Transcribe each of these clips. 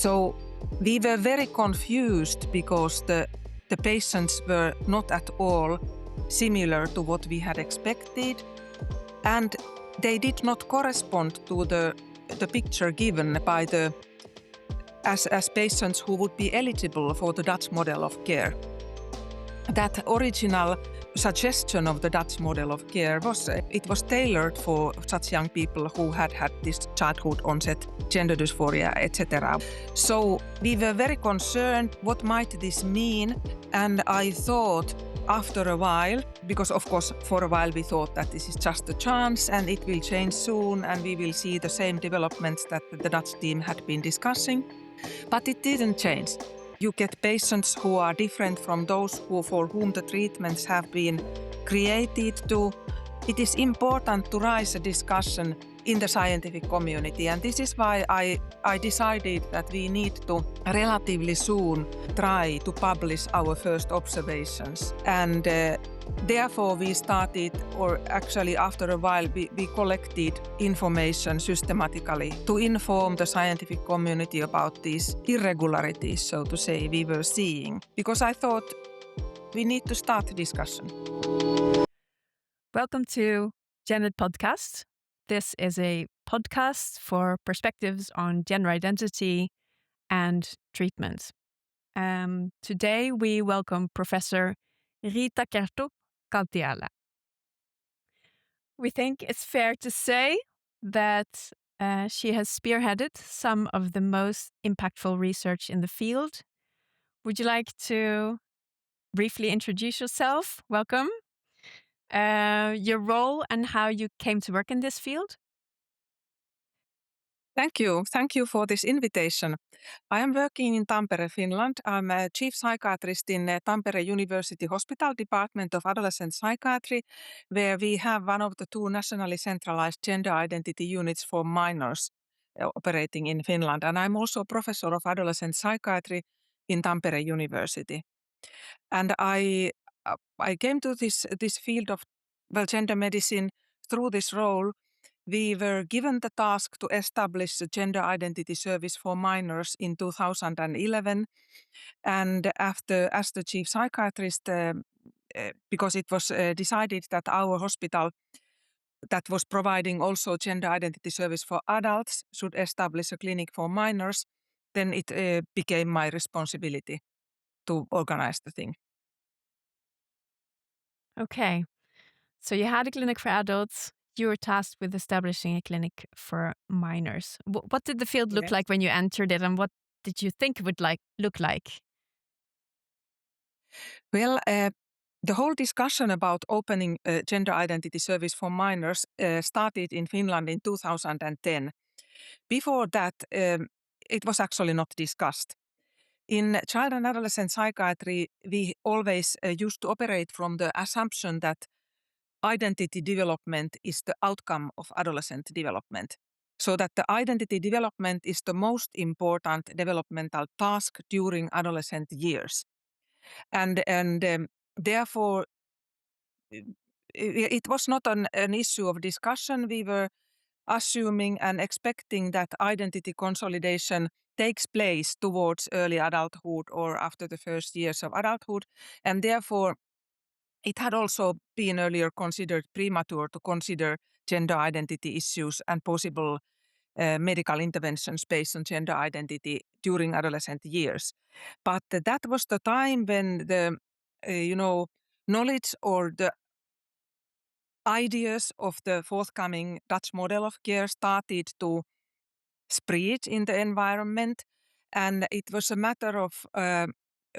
So we were very confused because the patients were not at all similar to what we had expected, and they did not correspond to the picture given by as patients who would be eligible for the Dutch model of care. That original suggestion of the Dutch model of care was tailored for such young people who had this childhood onset gender dysphoria, etc. So we were very concerned, what might this mean? And I thought after a while, because of course for a while we thought that this is just a chance and it will change soon and we will see the same developments that the Dutch team had been discussing, but it didn't change. You get patients who are different from those for whom the treatments have been created to. It is important to raise a discussion in the scientific community, and this is why I decided that we need to relatively soon try to publish our first observations. And therefore we started, or actually after a while, we collected information systematically to inform the scientific community about these irregularities, so to say, we were seeing. Because I thought we need to start a discussion. Welcome to GENID Podcast. This is a podcast for perspectives on gender identity and treatment. Today we welcome Professor Riittakerttu Kaltiala. We think it's fair to say that she has spearheaded some of the most impactful research in the field. Would you like to briefly introduce yourself? Welcome. Your role and how you came to work in this field? Thank you. Thank you for this invitation. I am working in Tampere, Finland. I'm a Chief Psychiatrist in Tampere University Hospital, Department of Adolescent Psychiatry, where we have one of the two nationally centralized gender identity units for minors operating in Finland. And I'm also Professor of Adolescent Psychiatry in Tampere University. And I came to this field of gender medicine through this role. We were given the task to establish a gender identity service for minors in 2011. And as the chief psychiatrist, because it was decided that our hospital that was providing also gender identity service for adults should establish a clinic for minors, then it became my responsibility to organize the thing. Okay. So you had a clinic for adults. You were tasked with establishing a clinic for minors. What did the field look like when you entered it, and what did you think it would look like? Well, the whole discussion about opening a gender identity service for minors started in Finland in 2010. Before that, it was actually not discussed. In child and adolescent psychiatry, we always used to operate from the assumption that identity development is the outcome of adolescent development. So that the identity development is the most important developmental task during adolescent years. And therefore, it was not an issue of discussion. We were assuming and expecting that identity consolidation takes place towards early adulthood or after the first years of adulthood. And therefore, it had also been earlier considered premature to consider gender identity issues and possible medical interventions based on gender identity during adolescent years. But that was the time when the knowledge or the ideas of the forthcoming Dutch model of care started to spread in the environment, and it was a matter of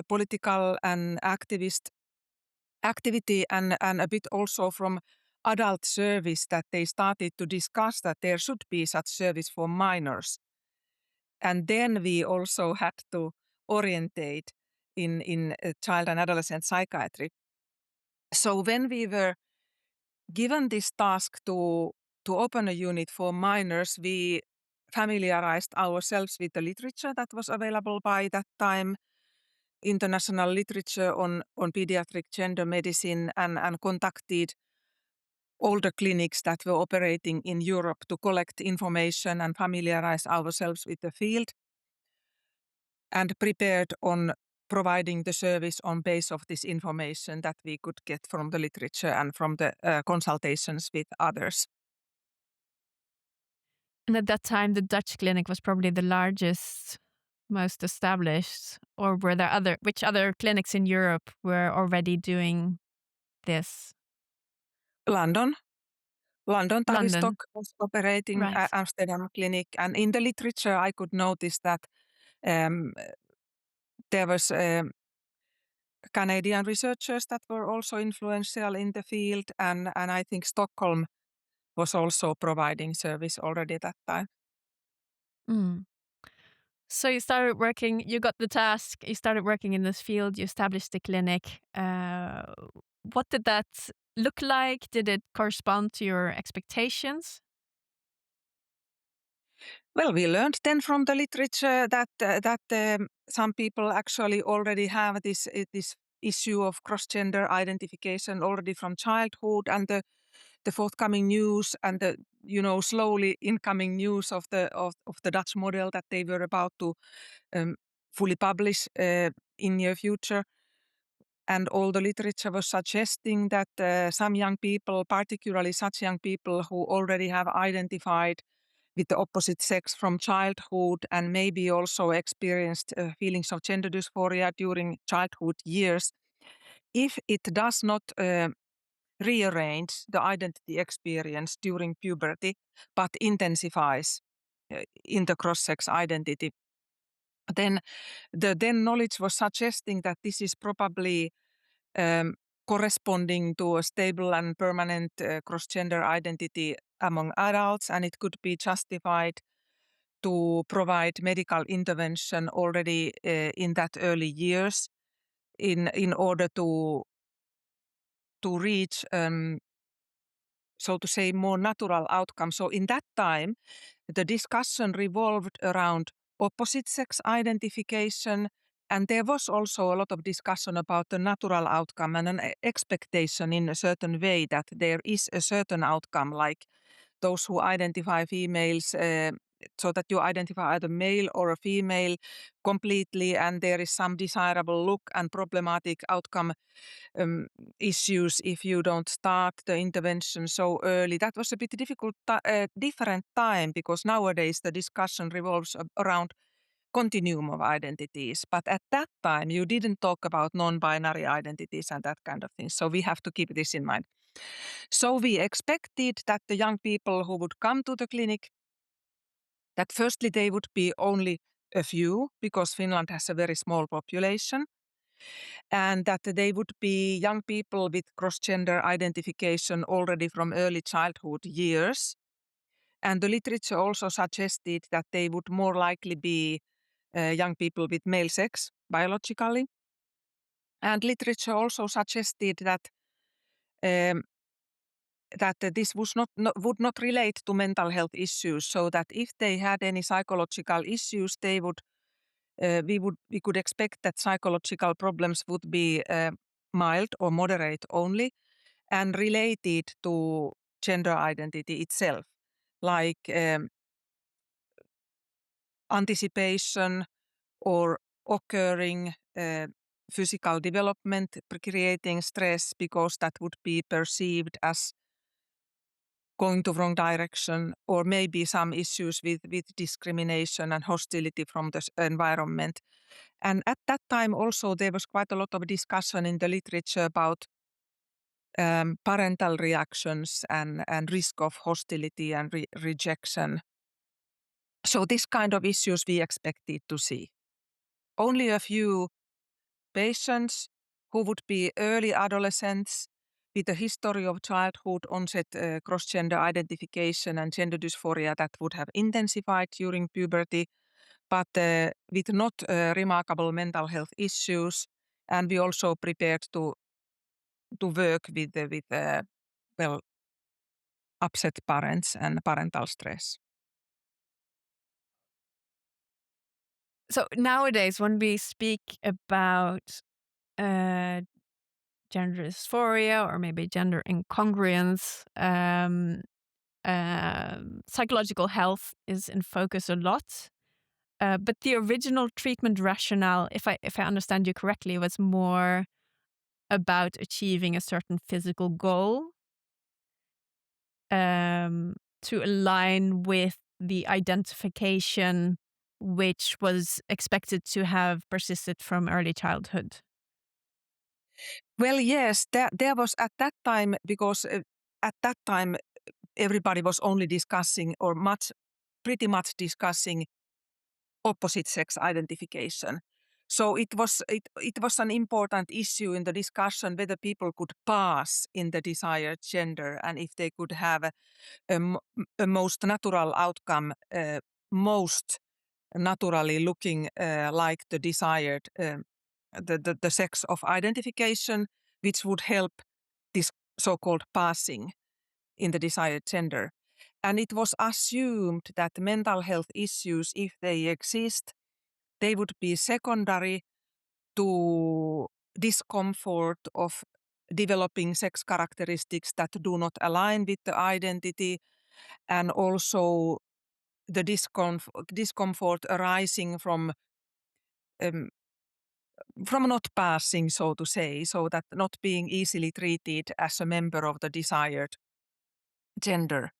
political and activist activity and a bit also from adult service that they started to discuss that there should be such service for minors. And then we also had to orientate in child and adolescent psychiatry. So when we were given this task to open a unit for minors, we familiarized ourselves with the literature that was available by that time, international literature on pediatric gender medicine, and contacted all the clinics that were operating in Europe to collect information and familiarize ourselves with the field. and prepared on providing the service on base of this information that we could get from the literature and from the consultations with others. And at that time, the Dutch clinic was probably the largest, most established, or were there which other clinics in Europe were already doing this? London, Tavistock London, was operating right. Amsterdam clinic, and in the literature I could notice that um, there was Canadian researchers that were also influential in the field, and I think Stockholm was also providing service already at that time. Mm. So you started working, you got the task, you started working in this field, you established the clinic. What did that look like? Did it correspond to your expectations? Well, we learned then from the literature that some people actually already have this issue of cross-gender identification already from childhood, and the forthcoming news and the slowly incoming news of the Dutch model that they were about to fully publish in near future. And all the literature was suggesting that some young people, particularly such young people who already have identified with the opposite sex from childhood and maybe also experienced feelings of gender dysphoria during childhood years, if it does not rearrange the identity experience during puberty, but intensifies in the cross-sex identity, then the then knowledge was suggesting that this is probably corresponding to a stable and permanent cross-gender identity among adults, and it could be justified to provide medical intervention already in that early years in order to reach so to say more natural outcome. So in that time the discussion revolved around opposite sex identification, and there was also a lot of discussion about the natural outcome and an expectation in a certain way that there is a certain outcome, like those who identify females, so that you identify either male or a female completely, and there is some desirable look and problematic outcome issues if you don't start the intervention so early. That was a bit different time, because nowadays the discussion revolves around continuum of identities. But at that time, you didn't talk about non-binary identities and that kind of thing. So we have to keep this in mind. So we expected that the young people who would come to the clinic, that firstly they would be only a few, because Finland has a very small population, and that they would be young people with cross-gender identification already from early childhood years. And the literature also suggested that they would more likely be young people with male sex biologically. And literature also suggested that um, this would not relate to mental health issues, so that if they had any psychological issues, we could expect that psychological problems would be mild or moderate only, and related to gender identity itself, like anticipation or occurring physical development, creating stress because that would be perceived as going to wrong direction, or maybe some issues with discrimination and hostility from the environment. And at that time also there was quite a lot of discussion in the literature about parental reactions and risk of hostility and rejection. So this kind of issues we expected to see. Only a few patients who would be early adolescents with a history of childhood onset cross-gender identification and gender dysphoria that would have intensified during puberty, but with not remarkable mental health issues. And we also prepared to work with upset parents and parental stress. So nowadays, when we speak about gender dysphoria or maybe gender incongruence, psychological health is in focus a lot. But the original treatment rationale, if I understand you correctly, was more about achieving a certain physical goal to align with the identification which was expected to have persisted from early childhood. Well, yes, there was at that time, because at that time everybody was only discussing or pretty much discussing opposite sex identification. So it was an important issue in the discussion whether people could pass in the desired gender and if they could have a most natural outcome, most naturally looking like the desired the sex of identification, which would help this so-called passing in the desired gender. And it was assumed that mental health issues, if they exist, they would be secondary to discomfort of developing sex characteristics that do not align with the identity, and also the discomfort arising um, from not passing, so to say, so that not being easily treated as a member of the desired gender.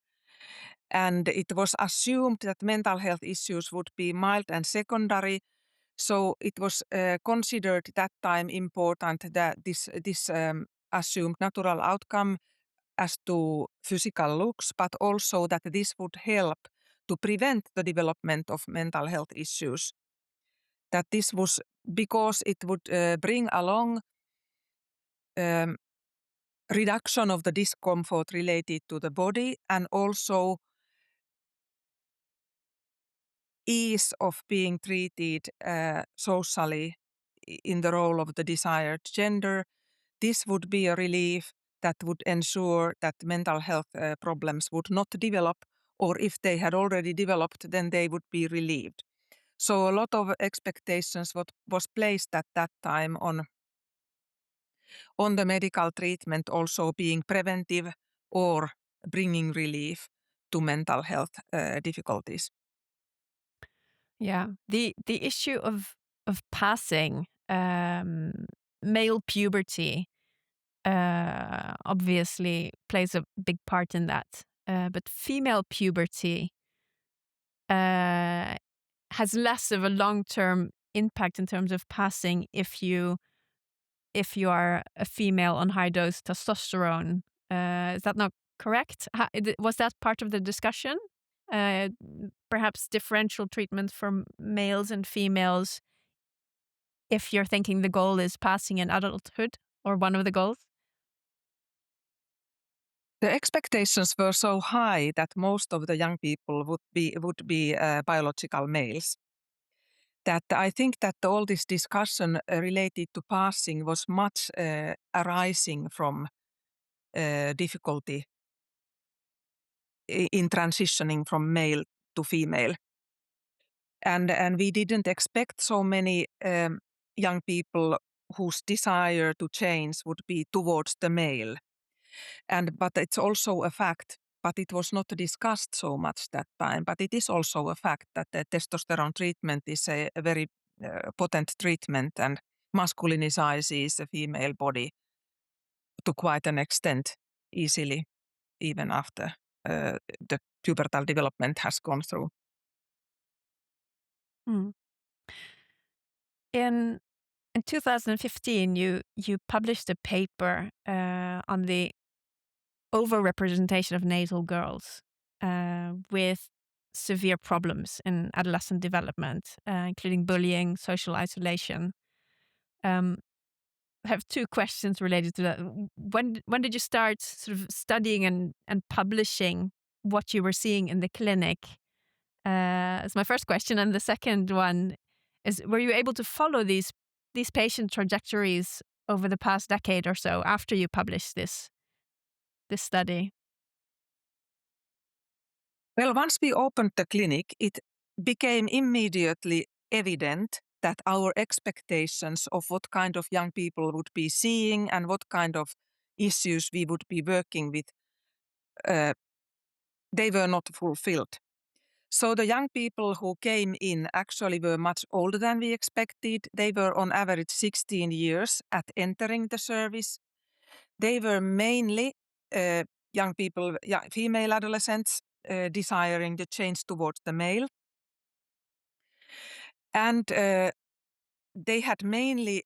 And it was assumed that mental health issues would be mild and secondary. So it was considered that time important that this assumed natural outcome as to physical looks, but also that this would help to prevent the development of mental health issues. That this was because it would bring along reduction of the discomfort related to the body, and also ease of being treated socially in the role of the desired gender. This would be a relief that would ensure that mental health problems would not develop, or if they had already developed, then they would be relieved. So a lot of expectations was placed at that time on the medical treatment also being preventive or bringing relief to mental health difficulties. Yeah, the issue of passing male puberty obviously plays a big part in that, but female puberty has less of a long-term impact in terms of passing if you are a female on high dose testosterone. Is that not correct? Was that part of the discussion? Perhaps differential treatment for males and females if you're thinking the goal is passing in adulthood, or one of the goals? The expectations were so high that most of the young people would be biological males. That I think that all this discussion related to passing was much arising from difficulty in transitioning from male to female. And we didn't expect so many young people whose desire to change would be towards the male. But it's also a fact, but it was not discussed so much that time. But it is also a fact that the testosterone treatment is a very potent treatment and masculinizes the female body to quite an extent easily, even after the pubertal development has gone through. Mm. In 2015, you published a paper on the overrepresentation of natal girls with severe problems in adolescent development, including bullying, social isolation. I have two questions related to that. When did you start sort of studying and publishing what you were seeing in the clinic? That's my first question. And the second one is, were you able to follow these patient trajectories over the past decade or so after you published this study? Well, once we opened the clinic, it became immediately evident that our expectations of what kind of young people would be seeing and what kind of issues we would be working with, they were not fulfilled. So the young people who came in actually were much older than we expected. They were on average 16 years at entering the service. They were mainly young people, female adolescents desiring the change towards the male. And they had mainly,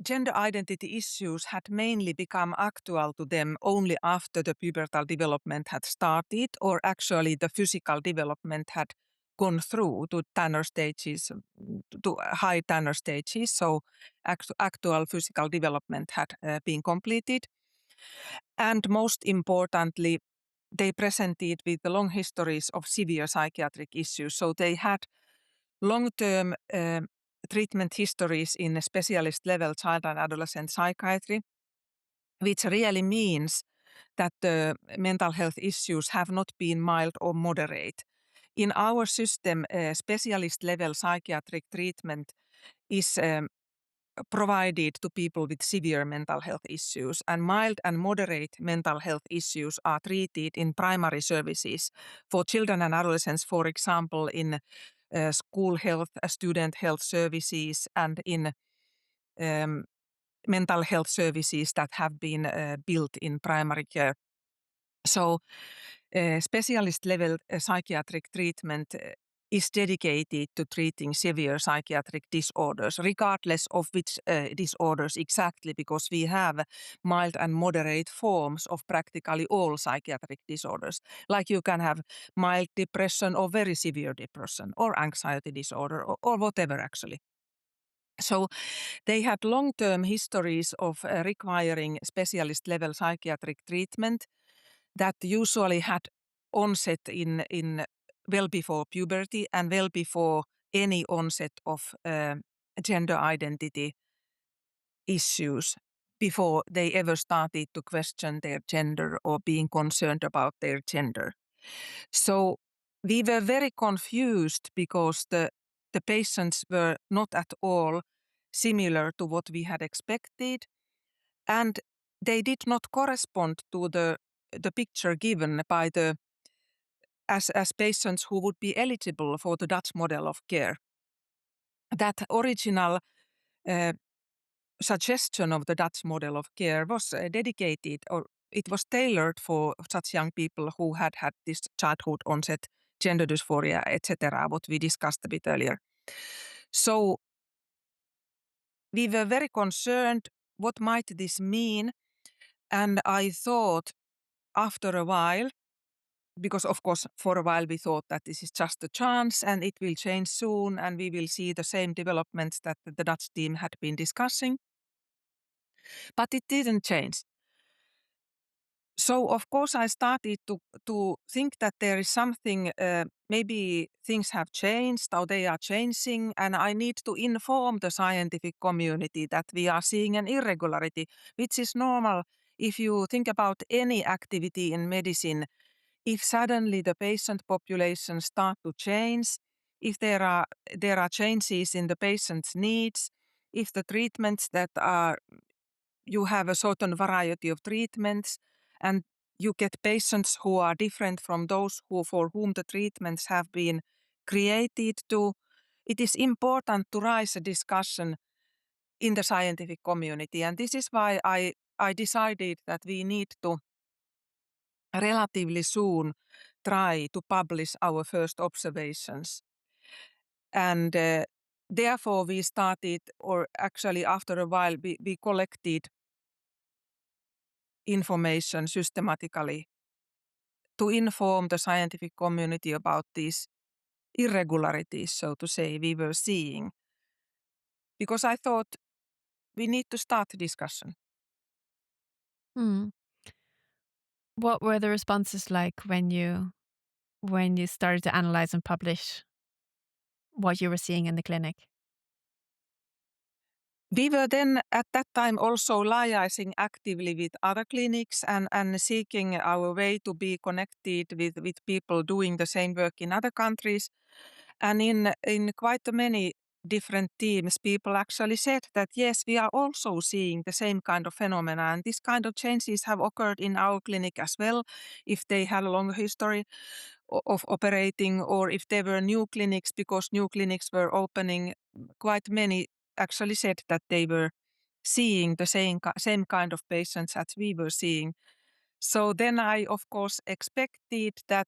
gender identity issues had mainly become actual to them only after the pubertal development had started, or actually the physical development had gone through to Tanner stages, to high Tanner stages. So actual physical development had been completed. And most importantly, they presented with the long histories of severe psychiatric issues. So they had long-term treatment histories in specialist level child and adolescent psychiatry, which really means that the mental health issues have not been mild or moderate. In our system, specialist level psychiatric treatment is provided to people with severe mental health issues, and mild and moderate mental health issues are treated in primary services for children and adolescents, for example, in school health, student health services, and in mental health services that have been built in primary care. So specialist level psychiatric treatment is dedicated to treating severe psychiatric disorders, regardless of which disorders exactly, because we have mild and moderate forms of practically all psychiatric disorders. Like you can have mild depression or very severe depression or anxiety disorder or whatever actually. So they had long-term histories of requiring specialist level psychiatric treatment that usually had onset in well before puberty and well before any onset of gender identity issues, before they ever started to question their gender or being concerned about their gender. So we were very confused because the patients were not at all similar to what we had expected, and they did not correspond to the picture given by the as patients who would be eligible for the Dutch model of care. That original suggestion of the Dutch model of care was dedicated, or it was tailored for such young people who had had this childhood onset gender dysphoria, etc., what we discussed a bit earlier. So we were very concerned, what might this mean? And I thought after a while, because of course for a while we thought that this is just a chance and it will change soon and we will see the same developments that the Dutch team had been discussing. But it didn't change. So of course I started to think that there is something, maybe things have changed or they are changing, and I need to inform the scientific community that we are seeing an irregularity, which is normal if you think about any activity in medicine. If suddenly the patient population start to change, if there are changes in the patient's needs, if the treatments that are, you have a certain variety of treatments, and you get patients who are different from those for whom the treatments have been created to, it is important to raise a discussion in the scientific community. And this is why I decided that we need to relatively soon try to publish our first observations. And therefore we started, or actually after a while, we collected information systematically to inform the scientific community about these irregularities, so to say, we were seeing. Because I thought we need to start the discussion. Hmm. What were the responses like when you started to analyze and publish what you were seeing in the clinic? We were then at that time also liaising actively with other clinics and seeking our way to be connected with people doing the same work in other countries. And in quite many different teams, people actually said that, yes, we are also seeing the same kind of phenomena, and this kind of changes have occurred in our clinic as well, if they had a long history of operating, or if there were new clinics, because new clinics were opening. Quite many actually said that they were seeing the same kind of patients as we were seeing. So then I, of course, expected that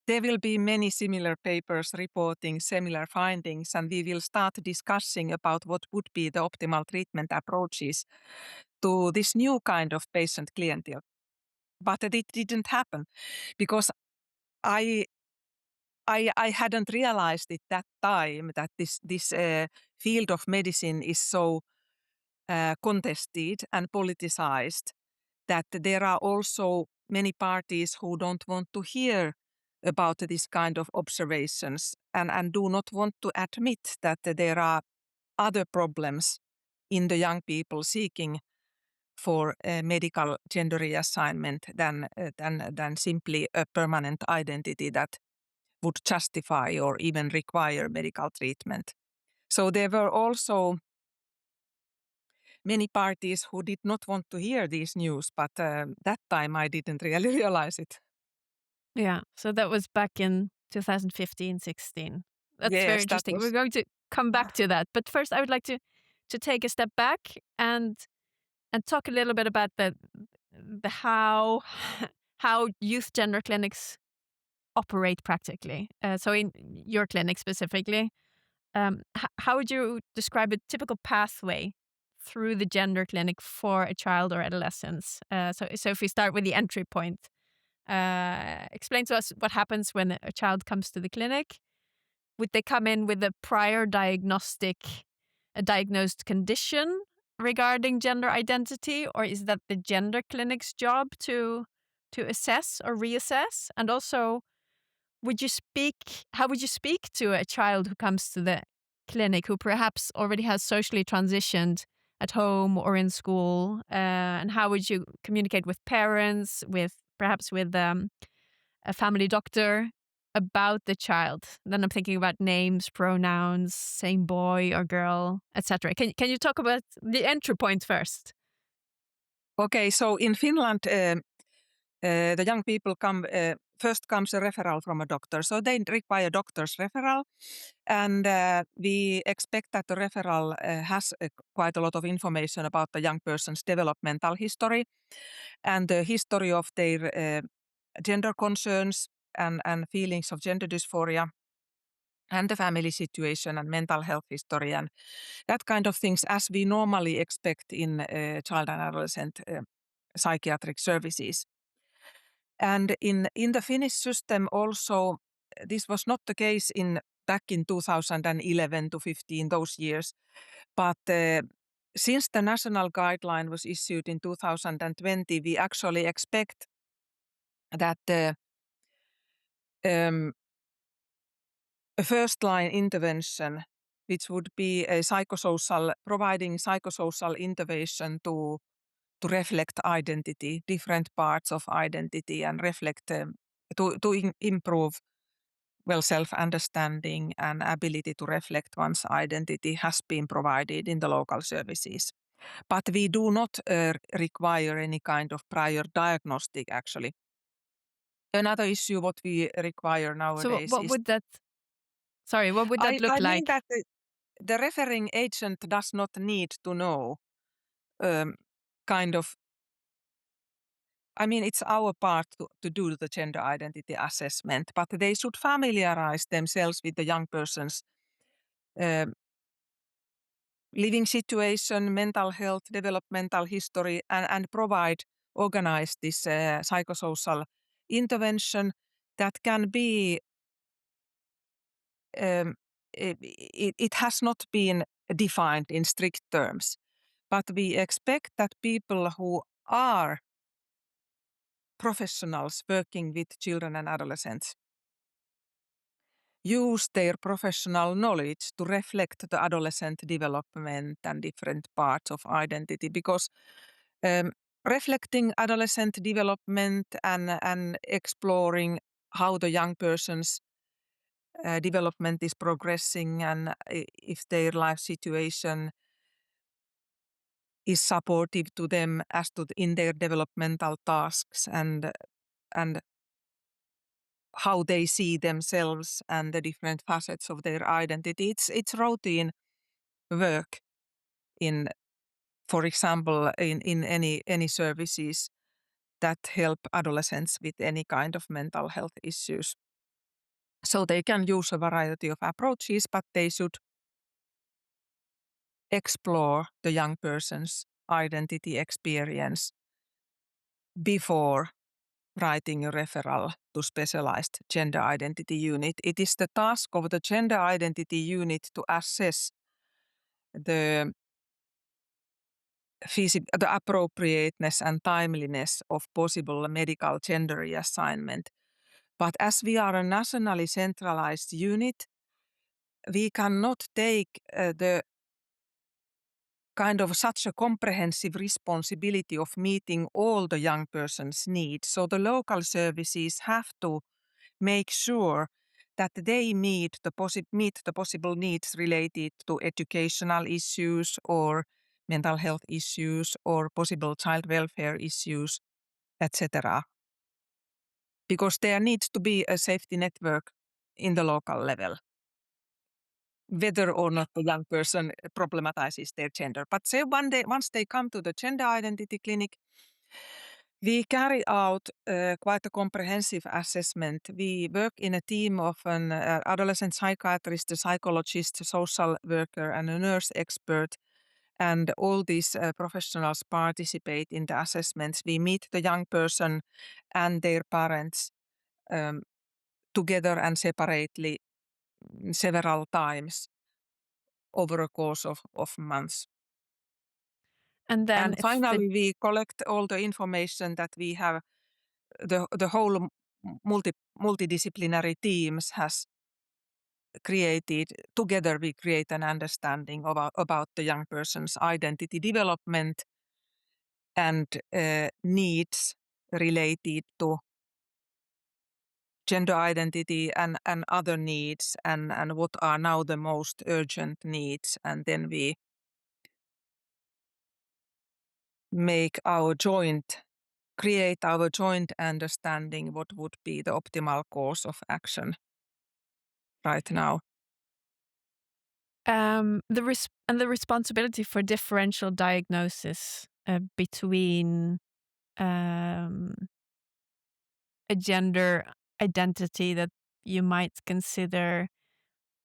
there will be many similar papers reporting similar findings, and we will start discussing about what would be the optimal treatment approaches to this new kind of patient clientele. But it didn't happen, because I hadn't realized at that time that this field of medicine is so contested and politicized, that there are also many parties who don't want to hear about this kind of observations, and do not want to admit that there are other problems in the young people seeking for medical gender reassignment than simply a permanent identity that would justify or even require medical treatment. So there were also many parties who did not want to hear this news, but that time I didn't really realize it. Yeah. So that was back in 2015-16. That's very Yes, that interesting. We're was. going to come back to that. But first I would like to take a step back and talk a little bit about the how how youth gender clinics operate practically. So in your clinic specifically, how would you describe a typical pathway through the gender clinic for a child or adolescence? So if we start with the entry point, explain to us what happens when a child comes to the clinic. Would they come in with a prior diagnosed condition regarding gender identity, or is that the gender clinic's job to assess or reassess? And also, how would you speak to a child who comes to the clinic who perhaps already has socially transitioned at home or in school? And how would you communicate with parents, perhaps with a family doctor about the child? Then I'm thinking about names, pronouns, saying boy or girl, etc. Can you talk about the entry point first? Okay, so in Finland, the young people first comes a referral from a doctor. So they require doctor's referral, and we expect that the referral has quite a lot of information about the young person's developmental history and the history of their gender concerns and feelings of gender dysphoria, and the family situation and mental health history and that kind of things, as we normally expect in child and adolescent psychiatric services. And in the Finnish system also, this was not the case back in 2011 to 15, those years. But since the national guideline was issued in 2020, we actually expect that a first-line intervention, which would be providing psychosocial intervention to reflect identity, different parts of identity, and reflect to improve self-understanding and ability to reflect one's identity, has been provided in the local services. But we do not require any kind of prior diagnostic, actually. Another issue what we require So nowadays what is... would that? Sorry, what would that look I mean like? that the referring agent does not need to know kind of... I mean, it's our part to do the gender identity assessment, but they should familiarize themselves with the young person's living situation, mental health, developmental history, and organize this psychosocial intervention that can be... it has not been defined in strict terms, but we expect that people who are professionals working with children and adolescents use their professional knowledge to reflect the adolescent development and different parts of identity, because reflecting adolescent development and exploring how the young person's development is progressing and if their life situation is supportive to them as to in their developmental tasks and how they see themselves and the different facets of their identity. It's routine work in, for example, in any services that help adolescents with any kind of mental health issues. So they can use a variety of approaches, but they should explore the young person's identity experience before writing a referral to specialized gender identity unit. It is the task of the gender identity unit to assess the appropriateness and timeliness of possible medical gender reassignment. But as we are a nationally centralized unit, we cannot take the kind of such a comprehensive responsibility of meeting all the young person's needs. So the local services have to make sure that they meet the possible needs related to educational issues or mental health issues or possible child welfare issues, etc. Because there needs to be a safety network in the local level, whether or not the young person problematizes their gender. But say once they come to the gender identity clinic, we carry out quite a comprehensive assessment. We work in a team of an adolescent psychiatrist, a psychologist, a social worker, and a nurse expert. And all these professionals participate in the assessments. We meet the young person and their parents together and separately several times over a course of months. And then And finally, we collect all the information that we have. The whole multidisciplinary teams has created. Together, we create an understanding about the young person's identity development and needs related to gender identity and other needs and what are now the most urgent needs. And then we create our joint understanding what would be the optimal course of action right now. The responsibility for differential diagnosis between a gender identity that you might consider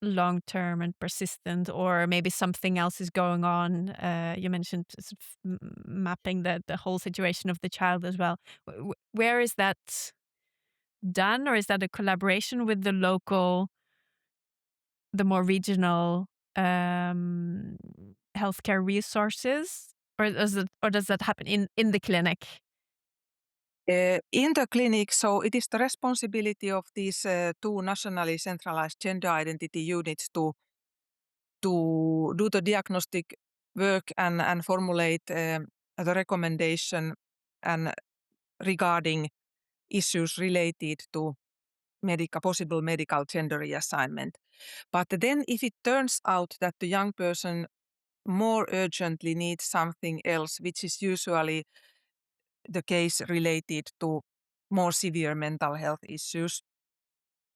long-term and persistent, or maybe something else is going on. You mentioned sort of mapping the whole situation of the child as well. Where is that done, or is that a collaboration with the local, the more regional healthcare resources, or does that happen in the clinic? In the clinic, so it is the responsibility of these two nationally centralized gender identity units to do the diagnostic work and formulate the recommendation and regarding issues related to possible medical gender reassignment. But then if it turns out that the young person more urgently needs something else, which is usually the case related to more severe mental health issues,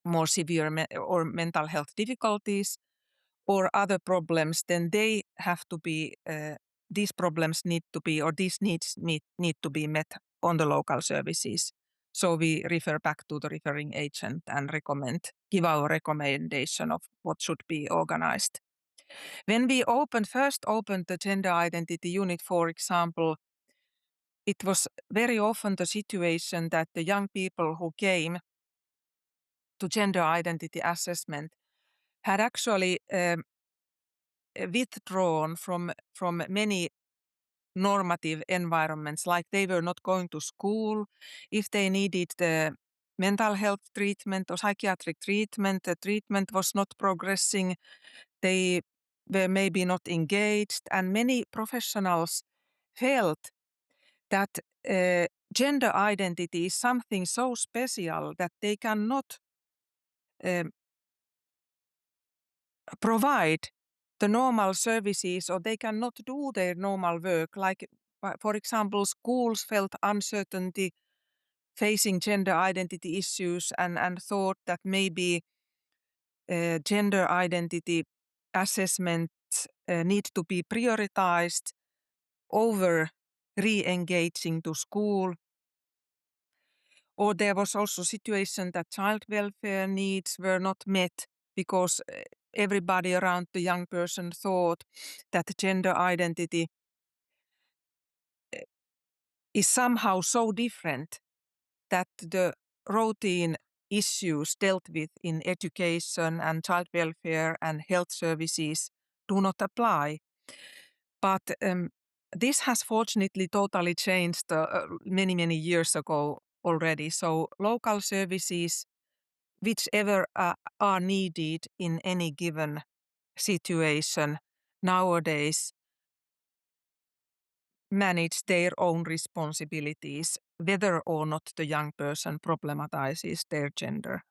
more severe or mental health difficulties, or other problems, then they have to be, these problems need to be, or these needs need to be met on the local services. So we refer back to the referring agent and give our recommendation of what should be organized. When we first opened the gender identity unit, for example, it was very often the situation that the young people who came to gender identity assessment had actually withdrawn from many normative environments, like they were not going to school. If they needed the mental health treatment or psychiatric treatment, the treatment was not progressing. They were maybe not engaged, and many professionals felt that gender identity is something so special that they cannot provide the normal services, or they cannot do their normal work. Like, for example, schools felt uncertainty facing gender identity issues and thought that maybe gender identity assessments need to be prioritized over re-engaging to school. Or there was also a situation that child welfare needs were not met because everybody around the young person thought that gender identity is somehow so different that the routine issues dealt with in education and child welfare and health services do not apply. But this has fortunately totally changed many, many years ago already. So local services, whichever are needed in any given situation nowadays, manage their own responsibilities, whether or not the young person problematizes their gender.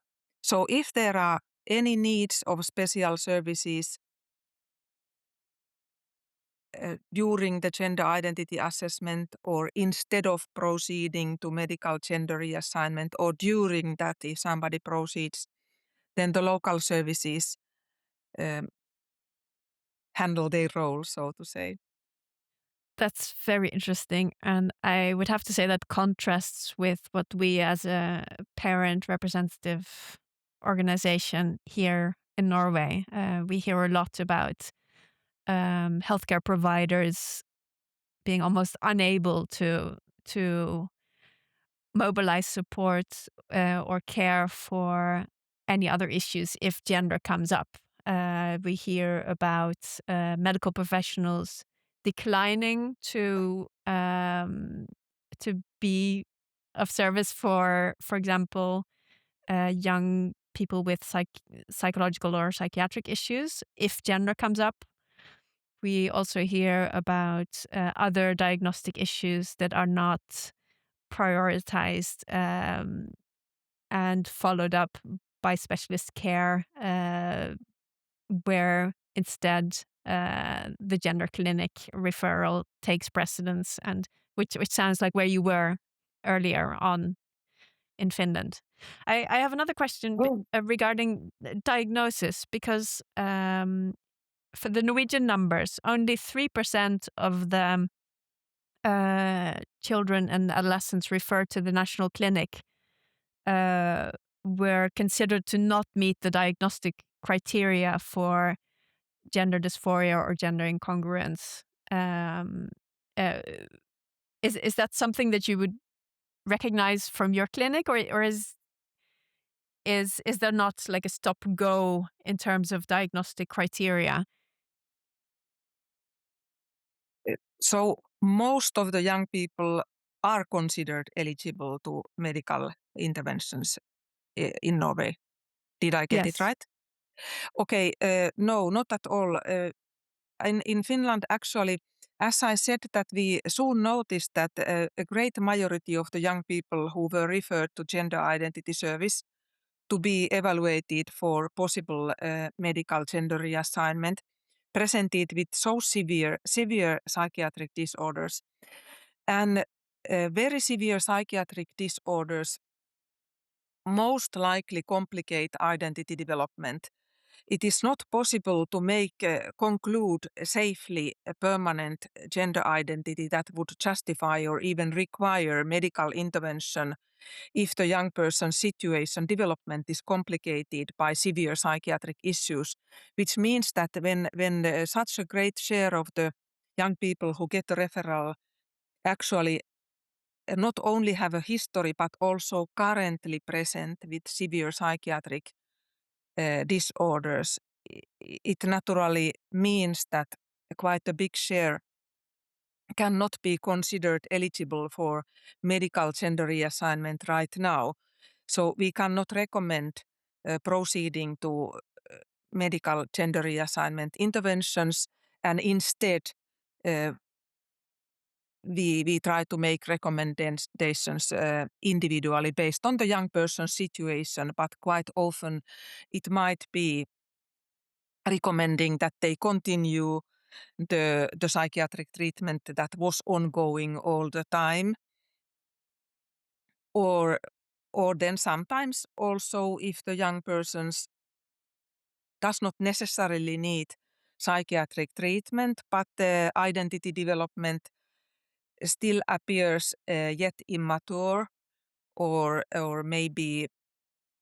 So if there are any needs of special services during the gender identity assessment, or instead of proceeding to medical gender reassignment, or during that if somebody proceeds, then the local services handle their role, so to say. That's very interesting. And I would have to say that contrasts with what we as a parent representative organization here in Norway. We hear a lot about healthcare providers being almost unable to mobilize support or care for any other issues if gender comes up. We hear about medical professionals declining to be of service for example, young people with psychological or psychiatric issues if gender comes up. We also hear about other diagnostic issues that are not prioritized and followed up by specialist care, where instead the gender clinic referral takes precedence, and which sounds like where you were earlier on in Finland. I have another question regarding diagnosis, because for the Norwegian numbers, only 3% of the children and adolescents referred to the national clinic were considered to not meet the diagnostic criteria for gender dysphoria or gender incongruence. Is that something that you would recognize from your clinic, or is there not like a stop go in terms of diagnostic criteria? So most of the young people are considered eligible to medical interventions in Norway. Did I get it Yes. right? Okay, no, not at all. In Finland, actually, as I said, that we soon noticed that a great majority of the young people who were referred to gender identity service to be evaluated for possible medical gender reassignment presented with so severe psychiatric disorders. And very severe psychiatric disorders most likely complicate identity development. It is not possible to conclude safely a permanent gender identity that would justify or even require medical intervention if the young person's situation development is complicated by severe psychiatric issues, which means that when such a great share of the young people who get a referral actually not only have a history but also currently present with severe psychiatric disorders, it naturally means that quite a big share cannot be considered eligible for medical gender reassignment right now. So we cannot recommend proceeding to medical gender reassignment interventions, and instead we try to make recommendations individually based on the young person's situation, but quite often it might be recommending that they continue the psychiatric treatment that was ongoing all the time, or then sometimes also if the young persons does not necessarily need psychiatric treatment, but the identity development still appears yet immature or maybe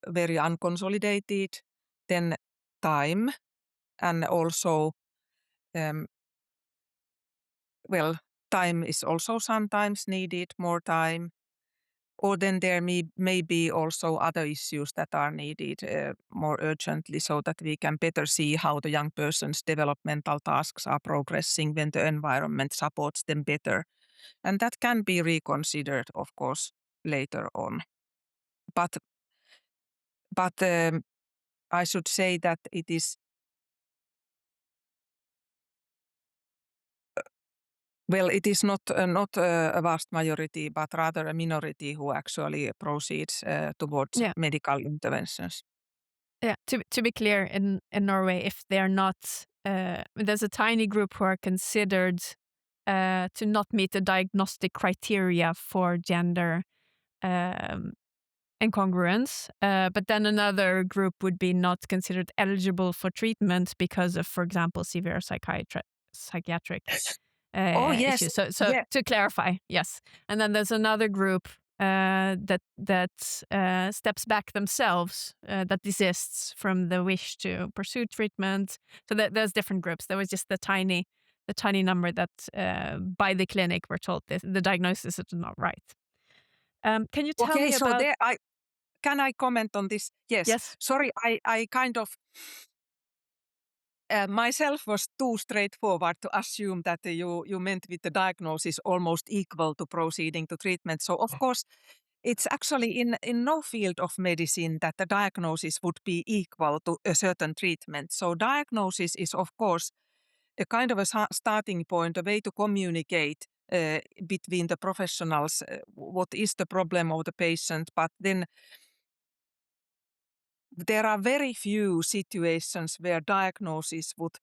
very unconsolidated, then time and also time is also sometimes needed, more time. Or then there may be also other issues that are needed more urgently so that we can better see how the young person's developmental tasks are progressing when the environment supports them better. And that can be reconsidered, of course, later on. But I should say that it is it is not a vast majority, but rather a minority who actually proceeds towards Yeah. medical interventions. Yeah, to be clear, in Norway, if they're not, there's a tiny group who are considered to not meet the diagnostic criteria for gender incongruence, but then another group would be not considered eligible for treatment because of, for example, severe psychiatric Oh yes, issues. So yeah. to clarify, yes, and then there's another group that steps back themselves, that desists from the wish to pursue treatment. So there's different groups. There was just the tiny number that by the clinic were told the diagnosis is not right. Can you tell Okay, me so about? can I comment on this? Yes. Yes. Sorry, I kind of myself was too straightforward to assume that you meant with the diagnosis almost equal to proceeding to treatment. So of course, it's actually in no field of medicine that the diagnosis would be equal to a certain treatment. So diagnosis is of course a kind of a starting point, a way to communicate between the professionals what is the problem of the patient, but then there are very few situations where diagnosis would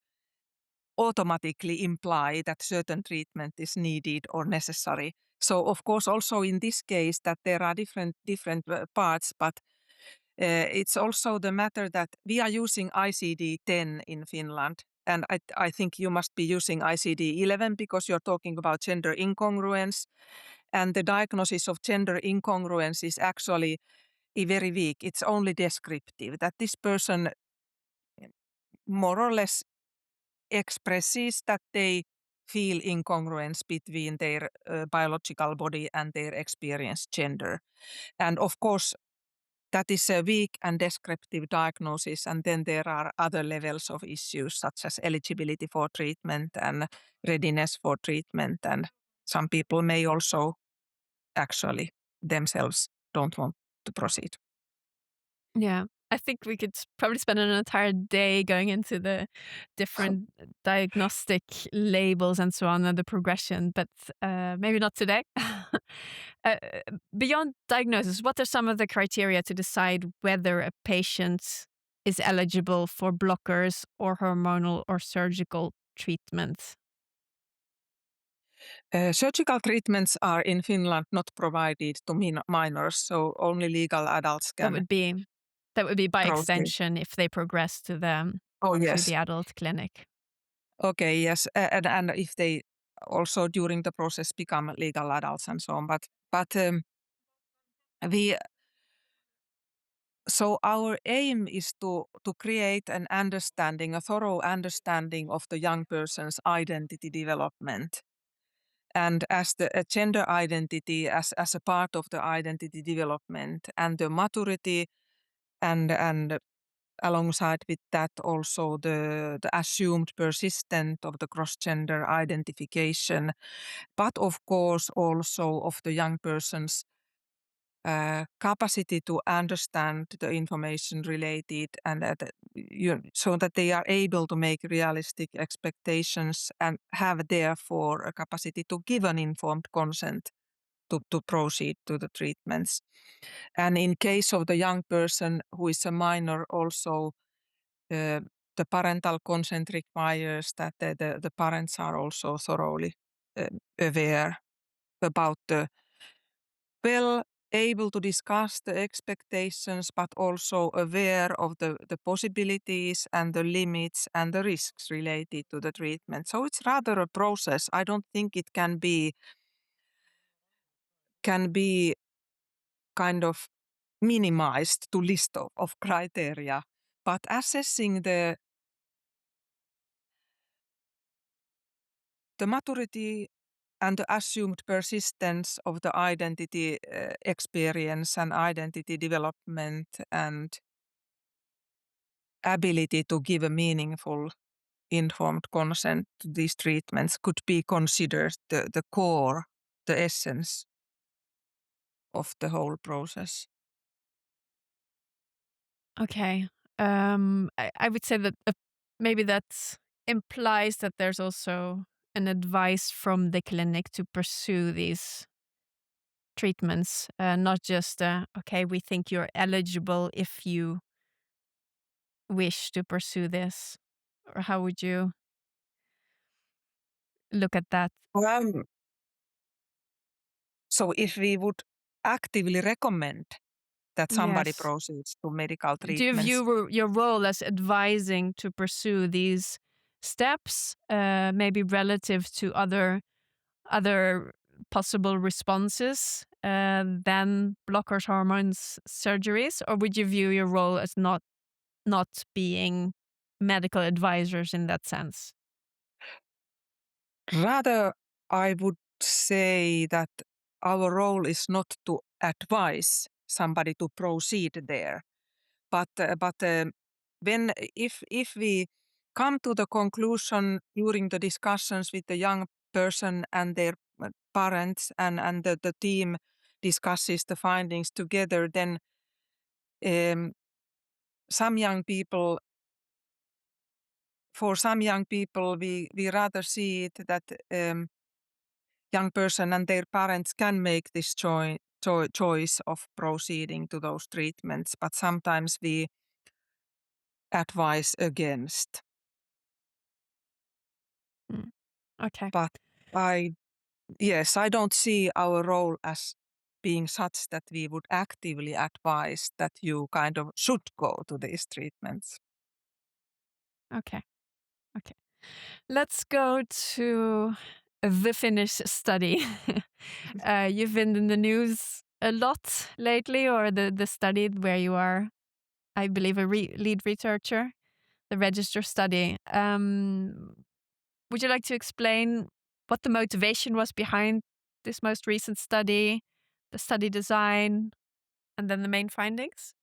automatically imply that certain treatment is needed or necessary. So of course also in this case that there are different parts, but it's also the matter that we are using ICD-10 in Finland, and I think you must be using ICD-11 because you're talking about gender incongruence, and the diagnosis of gender incongruence is actually very weak. It's only descriptive, that this person more or less expresses that they feel incongruence between their biological body and their experienced gender. And of course, that is a weak and descriptive diagnosis. And then there are other levels of issues such as eligibility for treatment and readiness for treatment. And some people may also actually themselves don't want to proceed. Yeah. I think we could probably spend an entire day going into the different diagnostic labels and so on and the progression, but maybe not today. uh, Beyond diagnosis, what are some of the criteria to decide whether a patient is eligible for blockers or hormonal or surgical treatment? Surgical treatments are in Finland not provided to minors, so only legal adults That can would be by proceed. extension if they progress to Oh yes. the adult clinic. Okay, yes, and if they also during the process become legal adults and so on, but we so our aim is to create an understanding, a thorough understanding of the young person's identity development, and as the gender identity as a part of the identity development and the maturity and alongside with that also the assumed persistent of the cross-gender identification, but of course also of the young person's capacity to understand the information related and so that they are able to make realistic expectations and have therefore a capacity to give an informed consent to proceed to the treatments. And in case of the young person who is a minor also, uh, the parental consent requires that the parents are also thoroughly aware about well able to discuss the expectations, but also aware of the possibilities and the limits and the risks related to the treatment. So it's rather a process. I don't think it can be kind of minimized to list of criteria, but assessing the maturity and the assumed persistence of the identity experience and identity development and ability to give a meaningful informed consent to these treatments could be considered the core, the essence of the whole process. Okay. I would say that maybe that implies that there's also an advice from the clinic to pursue these treatments, not just, okay, we think you're eligible if you wish to pursue this. Or how would you look at that? So if we would actively recommend that somebody Yes. proceeds to medical Do you treatments, view your role as advising to pursue these steps, maybe relative to other possible responses than blockers, hormones, surgeries, or would you view your role as not being medical advisors in that sense? rather I would say that our role is not to advise somebody to proceed there, but when if we come to the conclusion during the discussions with the young person and their parents and the team discusses the findings together, then some young people for some young people we rather see it that young person and their parents can make this choice of proceeding to those treatments, but sometimes we advise against. Mm. Okay. But I don't see our role as being such that we would actively advise that you kind of should go to these treatments. Okay. Okay. Let's go to the Finnish study. You've been in the news a lot lately, or the study where you are, I believe, a lead researcher, the register study. Would you like to explain what the motivation was behind this most recent study, the study design, and then the main findings?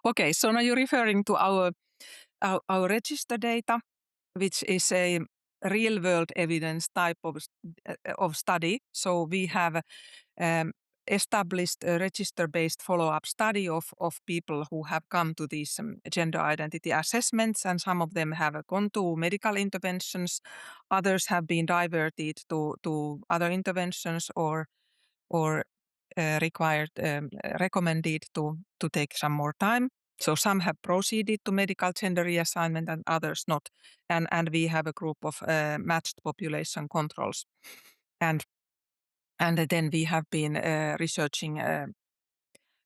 Okay, so now you're referring to our register data, which is a real world evidence type of study. So we have established a register-based follow-up study of people who have come to these gender identity assessments, and some of them have gone to medical interventions. Others have been diverted to other interventions or recommended to take some more time. So some have proceeded to medical gender reassignment and others not. And we have a group of matched population controls. And then we have been researching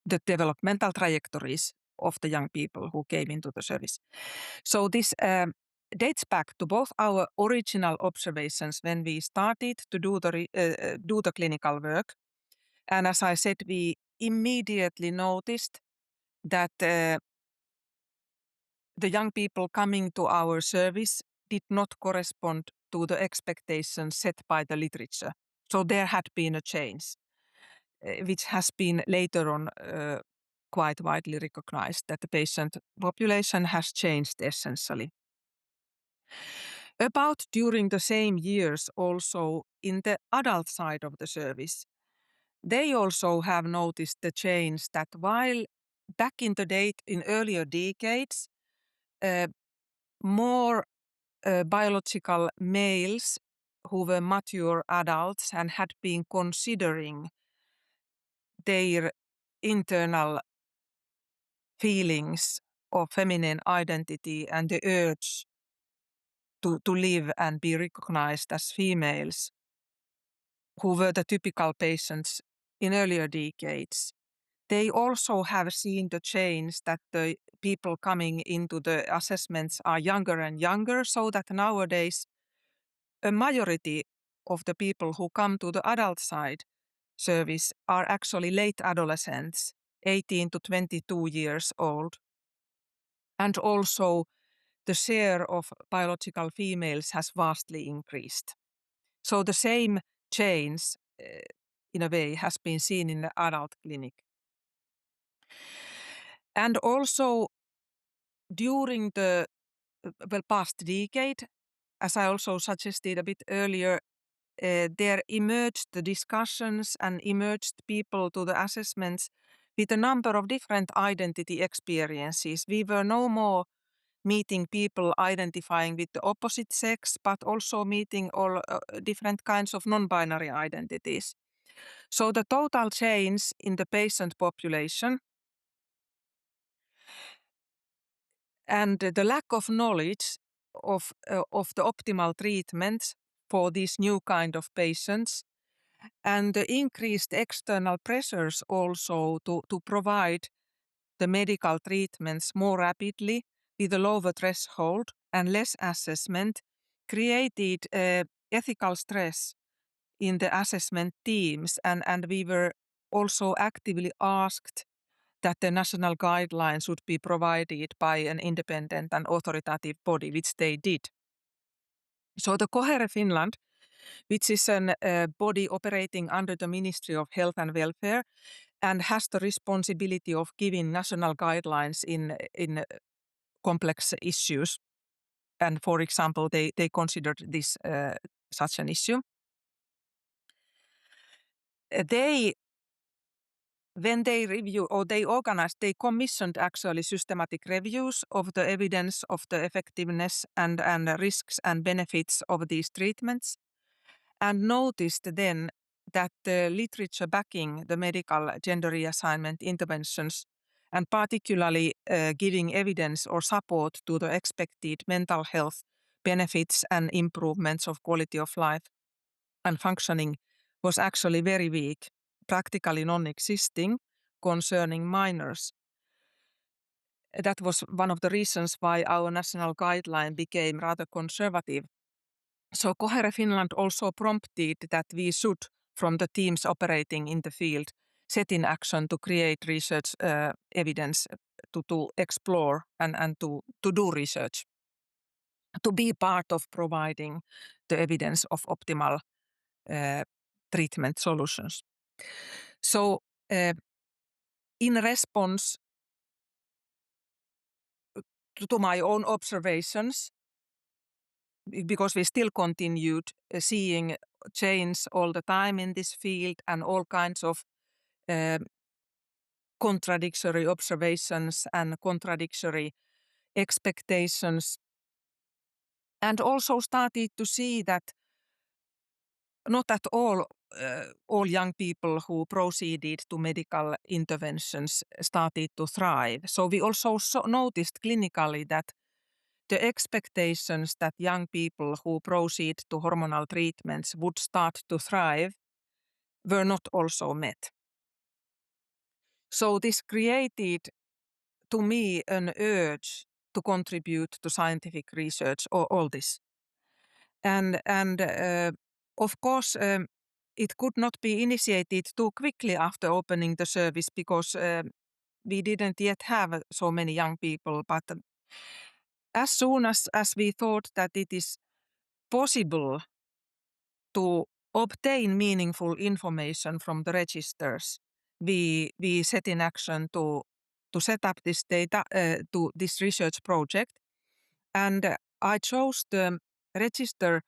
the developmental trajectories of the young people who came into the service. So this dates back to both our original observations when we started to do the clinical work. And as I said, we immediately noticed that the young people coming to our service did not correspond to the expectations set by the literature. So there had been a change, which has been later on quite widely recognized, that the patient population has changed essentially. About during the same years also in the adult side of the service, they also have noticed the change that while back in the date in earlier decades, more biological males who were mature adults and had been considering their internal feelings of feminine identity and the urge to live and be recognized as females, who were the typical patients in earlier decades, they also have seen the change that the people coming into the assessments are younger and younger, so that nowadays a majority of the people who come to the adult side service are actually late adolescents, 18 to 22 years old. And also the share of biological females has vastly increased. So the same change, in a way, has been seen in the adult clinic. And also during the past decade, as I also suggested a bit earlier, there emerged the discussions and emerged people to the assessments with a number of different identity experiences. We were no more meeting people identifying with the opposite sex, but also meeting all different kinds of non-binary identities. So the total change in the patient population and the lack of knowledge of the optimal treatments for these new kind of patients and the increased external pressures also to provide the medical treatments more rapidly with a lower threshold and less assessment created ethical stress in the assessment teams, and we were also actively asked that the national guidelines should be provided by an independent and authoritative body, which they did. So the Cohere Finland, which is a body operating under the Ministry of Health and Welfare and has the responsibility of giving national guidelines in complex issues. And for example, they considered this such an issue. When they review or they organized, they commissioned actually systematic reviews of the evidence of the effectiveness and risks and benefits of these treatments, and noticed then that the literature backing the medical gender reassignment interventions and particularly giving evidence or support to the expected mental health benefits and improvements of quality of life and functioning was actually very weak, practically non-existing concerning minors. That was one of the reasons why our national guideline became rather conservative. So Cohere Finland also prompted that we should, from the teams operating in the field, set in action to create research evidence to explore and to do research, to be part of providing the evidence of optimal treatment solutions. So in response to my own observations, because we still continued seeing change all the time in this field and all kinds of contradictory observations and contradictory expectations, and also started to see that not at all young people who proceeded to medical interventions started to thrive. So we also noticed clinically that the expectations that young people who proceed to hormonal treatments would start to thrive were not also met. So this created to me an urge to contribute to scientific research or all this. And of course, it could not be initiated too quickly after opening the service because we didn't yet have so many young people. But as soon as we thought that it is possible to obtain meaningful information from the registers, we set in action to set up this data to this research project. And I chose the register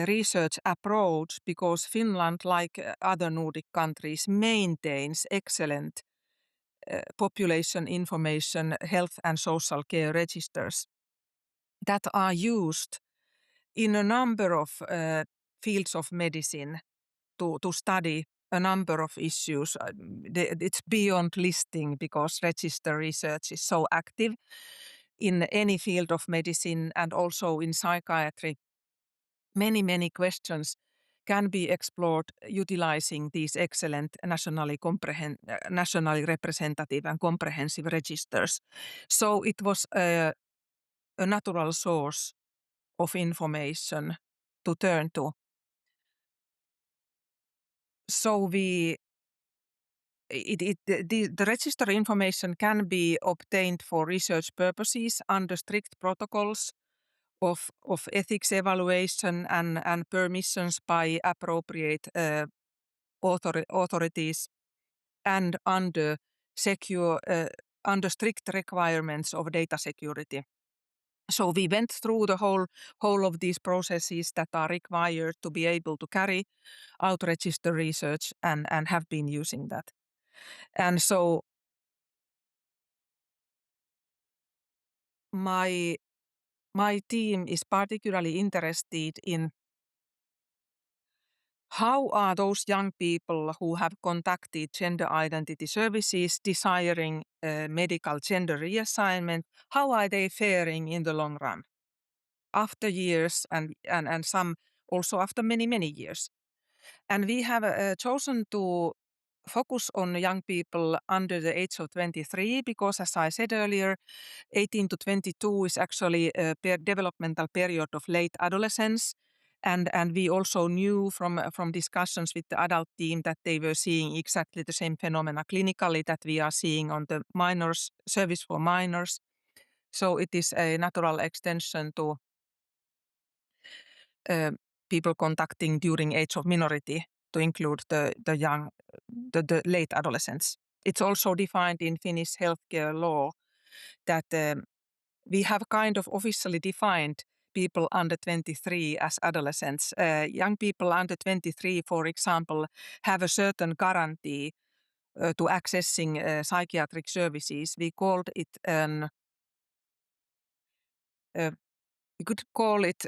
research approach because Finland, like other Nordic countries, maintains excellent population information, health and social care registers that are used in a number of fields of medicine to study a number of issues. It's beyond listing because register research is so active in any field of medicine and also in psychiatry. Many questions can be explored utilizing these excellent nationally representative and comprehensive registers. So it was a natural source of information to turn to. So the register information can be obtained for research purposes under strict protocols of ethics evaluation and permissions by appropriate authorities and under strict requirements of data security. So we went through the whole of these processes that are required to be able to carry out register research and have been using that. And so my team is particularly interested in how are those young people who have contacted gender identity services desiring medical gender reassignment, how are they faring in the long run? After years and some also after many years. And we have chosen to focus on young people under the age of 23 because, as I said earlier, 18 to 22 is actually a developmental period of late adolescence. And we also knew from discussions with the adult team that they were seeing exactly the same phenomena clinically that we are seeing on the minors, service for minors. So it is a natural extension to people contacting during age of minority to include the young, the late adolescents. It's also defined in Finnish healthcare law that we have kind of officially defined people under 23 as adolescents. Young people under 23, for example, have a certain guarantee to accessing psychiatric services. We called it we could call it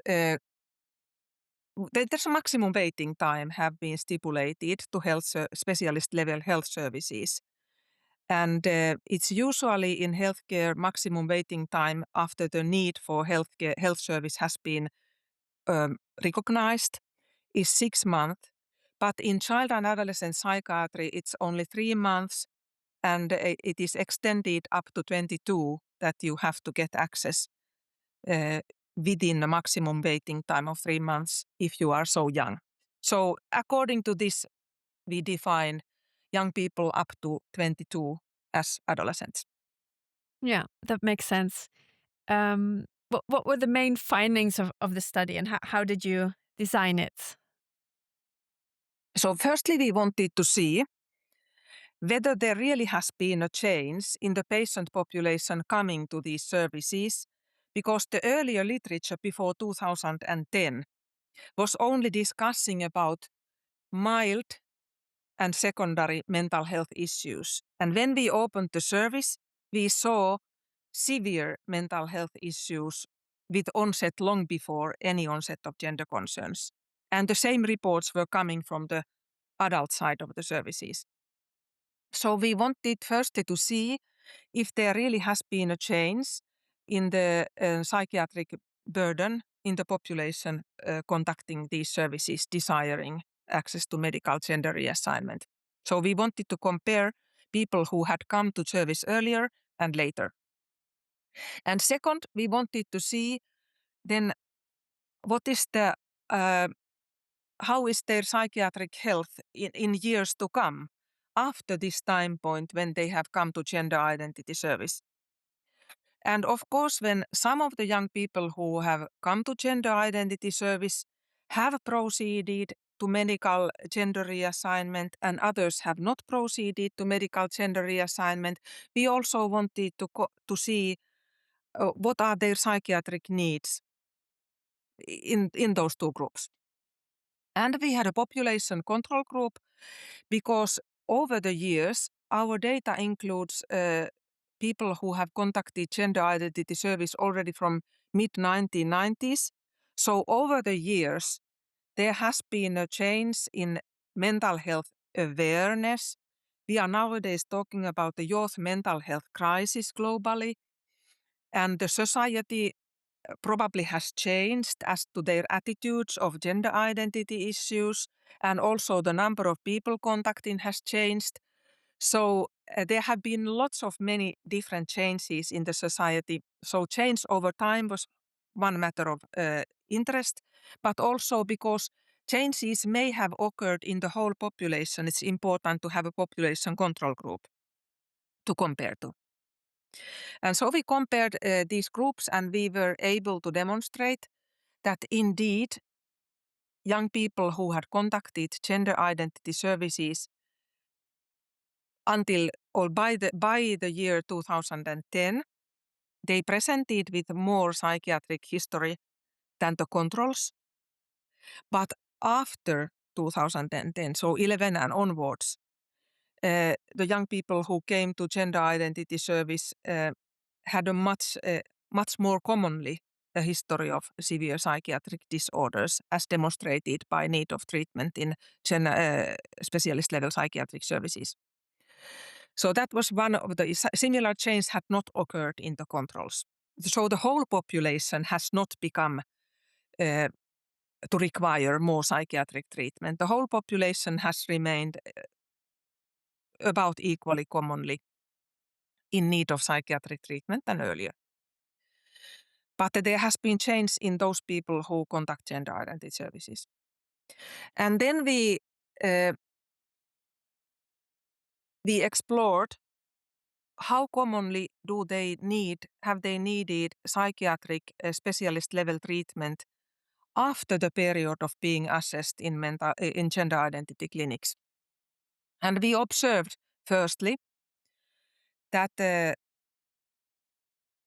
there's a maximum waiting time have been stipulated to specialist level health services. And it's usually in healthcare maximum waiting time after the need for health service has been recognized is 6 months. But in child and adolescent psychiatry, it's only 3 months, and it is extended up to 22 that you have to get access within a maximum waiting time of 3 months if you are so young. So according to this, we define young people up to 22 as adolescents. Yeah, that makes sense. What were the main findings of the study, and how did you design it? So firstly, we wanted to see whether there really has been a change in the patient population coming to these services, because the earlier literature before 2010 was only discussing about mild and secondary mental health issues. And when we opened the service, we saw severe mental health issues with onset long before any onset of gender concerns. And the same reports were coming from the adult side of the services. So we wanted first to see if there really has been a change in the psychiatric burden in the population contacting these services, desiring access to medical gender reassignment. So we wanted to compare people who had come to service earlier and later. And second, we wanted to see then what is how is their psychiatric health in years to come after this time point when they have come to gender identity service. And of course, when some of the young people who have come to gender identity service have proceeded to medical gender reassignment and others have not proceeded to medical gender reassignment, we also wanted to see what are their psychiatric needs in those two groups. And we had a population control group because over the years, our data includes people who have contacted gender identity service already from mid-1990s. So over the years, there has been a change in mental health awareness. We are nowadays talking about the youth mental health crisis globally, and the society probably has changed as to their attitudes of gender identity issues, and also the number of people contacting has changed. So there have been lots of many different changes in the society. So change over time was one matter of interest, but also because changes may have occurred in the whole population, it's important to have a population control group to compare to. And so we compared these groups, and we were able to demonstrate that indeed young people who had contacted gender identity services until or by the year 2010, they presented with more psychiatric history than the controls. But after 2010, so 11 and onwards, the young people who came to gender identity service had a much more commonly a history of severe psychiatric disorders, as demonstrated by need of treatment in specialist level psychiatric services. So that was one of the similar change had not occurred in the controls. So the whole population has not become to require more psychiatric treatment. The whole population has remained about equally commonly in need of psychiatric treatment than earlier. But there has been change in those people who contact gender identity services. And then we explored how commonly have they needed psychiatric specialist level treatment after the period of being assessed in gender identity clinics. And we observed firstly that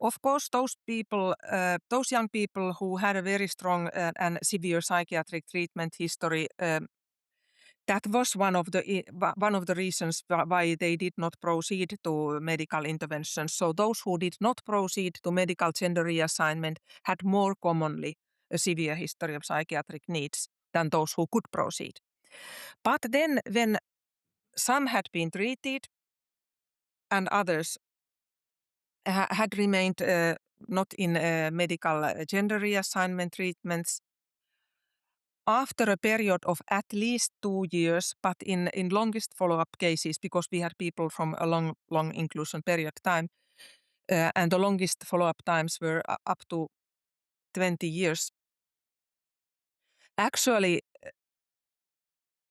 of course those young people who had a very strong and severe psychiatric treatment history, that was one of the reasons why they did not proceed to medical interventions. So those who did not proceed to medical gender reassignment had more commonly a severe history of psychiatric needs than those who could proceed. But then when some had been treated and others had remained not in medical gender reassignment treatments, after a period of at least 2 years, but in longest follow-up cases, because we had people from a long inclusion period time, and the longest follow-up times were up to 20 years. Actually,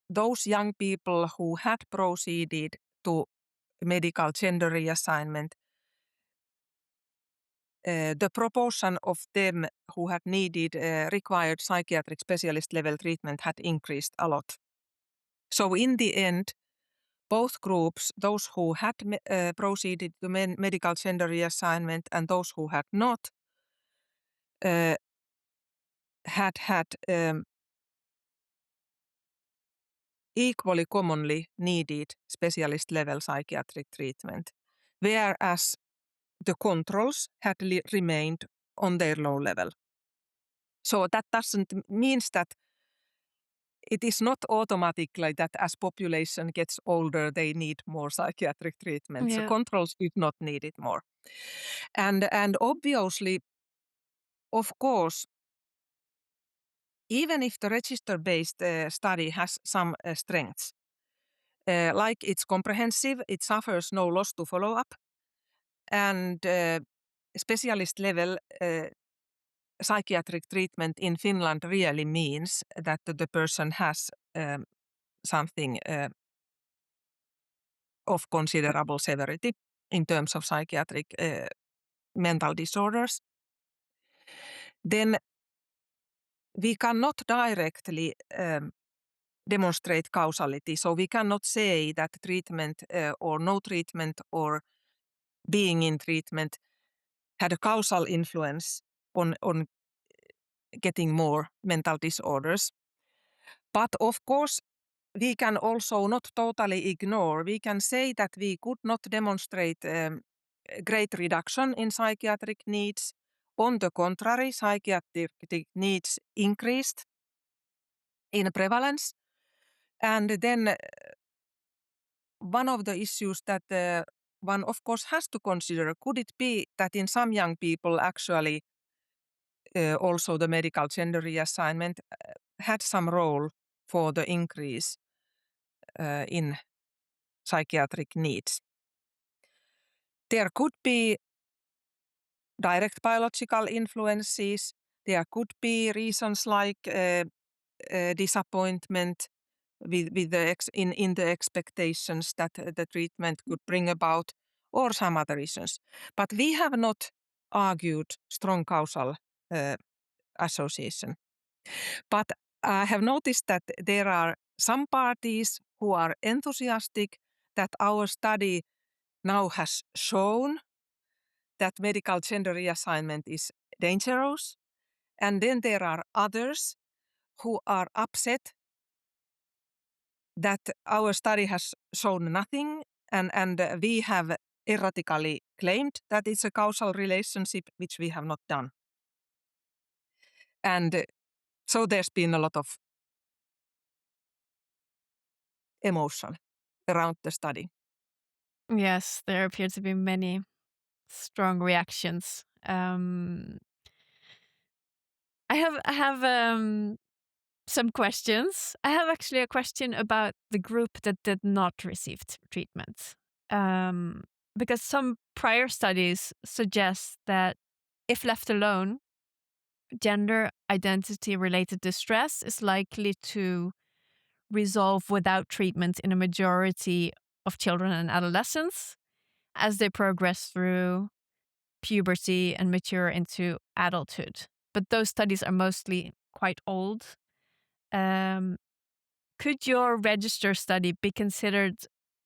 those young people who had proceeded to medical gender reassignment, the proportion of them who had needed required psychiatric specialist level treatment had increased a lot. So in the end, both groups, those who had proceeded to medical gender reassignment and those who had not, had equally commonly needed specialist level psychiatric treatment, whereas the controls had remained on their low level. So that doesn't mean that it is not automatically that as population gets older, they need more psychiatric treatment. Yeah. So controls did not need it more. And obviously, of course, even if the register-based study has some strengths, like it's comprehensive, it suffers no loss to follow-up, and specialist level psychiatric treatment in Finland really means that the person has something of considerable severity in terms of psychiatric mental disorders. Then we cannot directly demonstrate causality. So we cannot say that treatment or no treatment or being in treatment had a causal influence on getting more mental disorders. But of course, we can also not totally ignore. We can say that we could not demonstrate great reduction in psychiatric needs. On the contrary, psychiatric needs increased in prevalence. And then one of the issues that one, of course, has to consider, could it be that in some young people actually also the medical gender reassignment had some role for the increase in psychiatric needs? There could be direct biological influences. There could be reasons like disappointment with the in the expectations that the treatment could bring about, or some other reasons. But we have not argued strong causal association. But I have noticed that there are some parties who are enthusiastic that our study now has shown that medical gender reassignment is dangerous. And then there are others who are upset that our study has shown nothing, and we have erratically claimed that it's a causal relationship, which we have not done. And so there's been a lot of emotion around the study. Yes, there appear to be many strong reactions. I have some questions. I have actually a question about the group that did not receive treatment. Because some prior studies suggest that if left alone, gender identity related distress is likely to resolve without treatment in a majority of children and adolescents as they progress through puberty and mature into adulthood. But those studies are mostly quite old. Could your register study be considered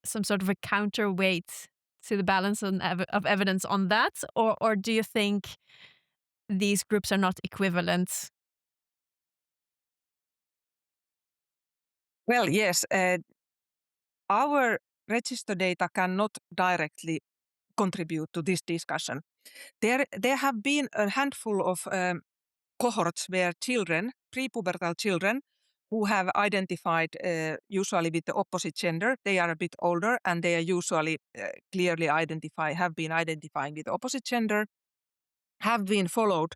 some sort of a counterweight to the balance of evidence on that? Or do you think these groups are not equivalent? Well, yes, our register data cannot directly contribute to this discussion. There have been a handful of cohorts where children, prepubertal children, who have identified usually with the opposite gender, they are a bit older and they are usually clearly have been identifying with the opposite gender, have been followed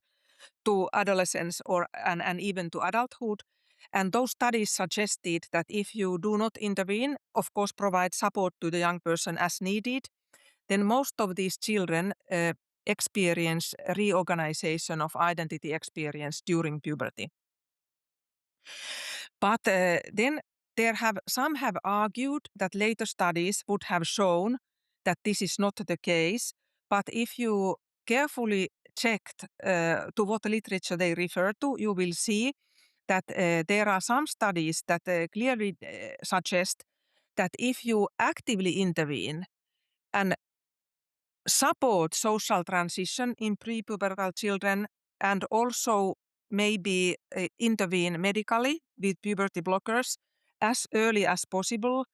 to adolescence and even to adulthood. And those studies suggested that if you do not intervene, of course, provide support to the young person as needed, then most of these children experience reorganization of identity experience during puberty. But then some have argued that later studies would have shown that this is not the case. But if you carefully checked to what literature they refer to, you will see that there are some studies that clearly suggest that if you actively intervene and support social transition in prepubertal children and also maybe intervene medically with puberty blockers as early as possible,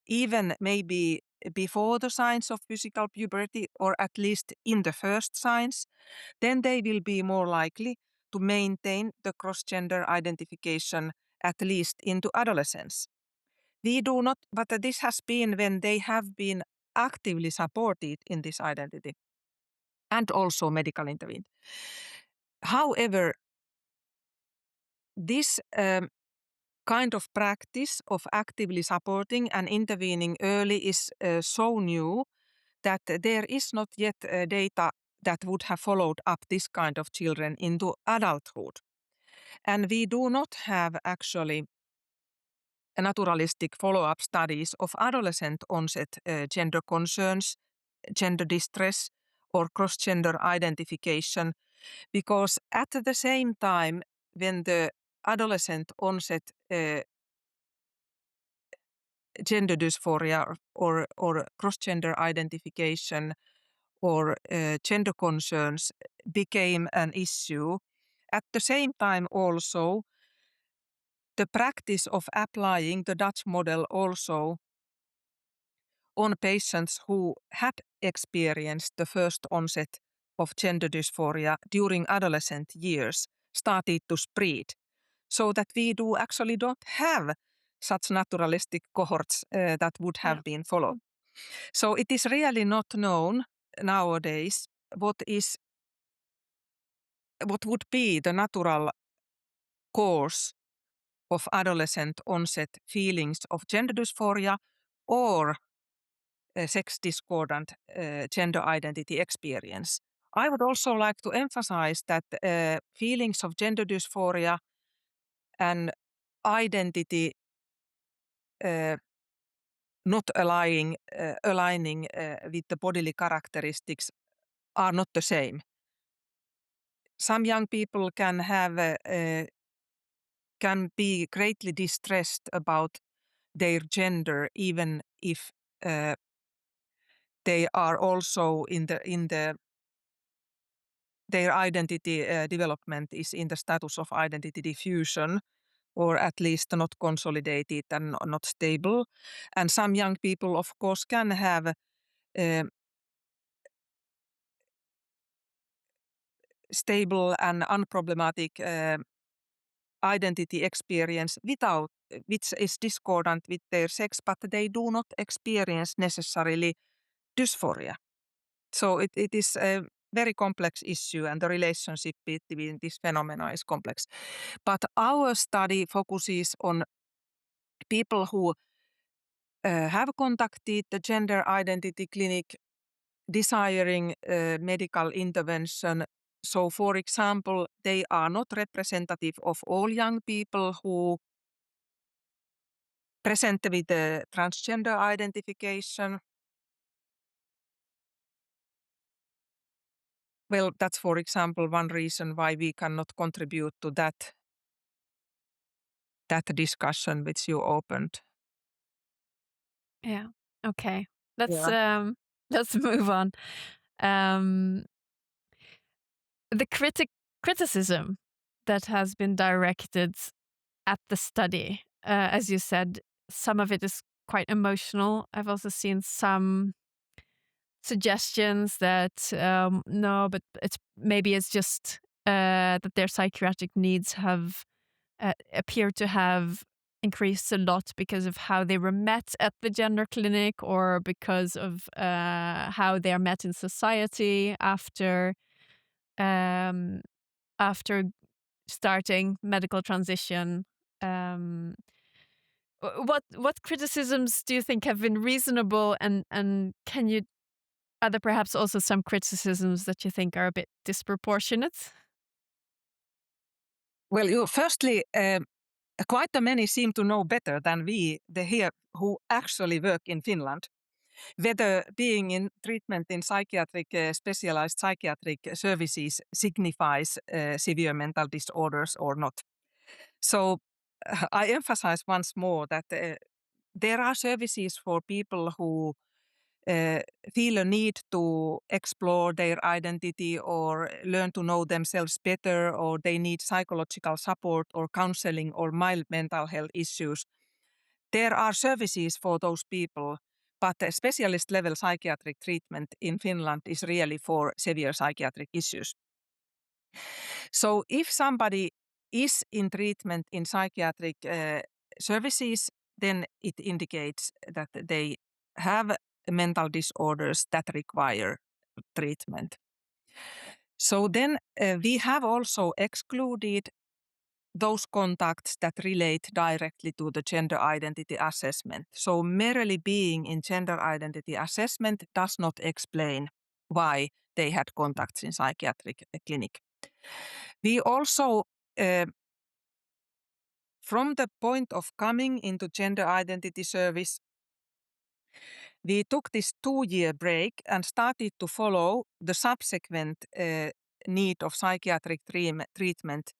even maybe before the signs of physical puberty or at least in the first signs, then they will be more likely to maintain the cross-gender identification at least into adolescence. We do not, but this has been when they have been actively supported in this identity and also medical intervened. However, this kind of practice of actively supporting and intervening early is so new that there is not yet data that would have followed up this kind of children into adulthood. And we do not have actually naturalistic follow-up studies of adolescent onset gender concerns, gender distress, or cross-gender identification, because at the same time when the adolescent onset gender dysphoria or cross-gender identification or gender concerns became an issue, at the same time also the practice of applying the Dutch model also on patients who had experienced the first onset of gender dysphoria during adolescent years started to spread, so that we actually don't have such naturalistic cohorts that would have been followed. So it is really not known nowadays what would be the natural cause of adolescent onset feelings of gender dysphoria or sex discordant gender identity experience. I would also like to emphasize that feelings of gender dysphoria and identity not aligning with the bodily characteristics are not the same. Some young people can be greatly distressed about their gender, even if they are also their identity development is in the status of identity diffusion, or at least not consolidated and not stable. And some young people, of course, can have stable and unproblematic identity experience which is discordant with their sex, but they do not experience necessarily dysphoria. So it is a very complex issue, and the relationship between this phenomena is complex. But our study focuses on people who have contacted the gender identity clinic desiring medical intervention. So, for example, they are not representative of all young people who present with the transgender identification. Well, that's, for example, one reason why we cannot contribute to that discussion which you opened. Yeah. Okay. Let's move on. The criticism that has been directed at the study, as you said, some of it is quite emotional. I've also seen some suggestions that no, but it's just that their psychiatric needs have appear to have increased a lot because of how they were met at the gender clinic, or because of how they are met in society after starting medical transition. What criticisms do you think have been reasonable, and are there perhaps also some criticisms that you think are a bit disproportionate? Well, firstly, quite many seem to know better than we, the here who actually work in Finland, whether being in treatment in specialized psychiatric services signifies severe mental disorders or not. So I emphasize once more that there are services for people who feel a need to explore their identity or learn to know themselves better, or they need psychological support or counseling or mild mental health issues. There are services for those people, but specialist level psychiatric treatment in Finland is really for severe psychiatric issues. So if somebody is in treatment in psychiatric services, then it indicates that they have mental disorders that require treatment. So then we have also excluded those contacts that relate directly to the gender identity assessment. So merely being in gender identity assessment does not explain why they had contacts in psychiatric clinic. We also, from the point of coming into gender identity service, we took this 2-year break and started to follow the subsequent need of psychiatric treatment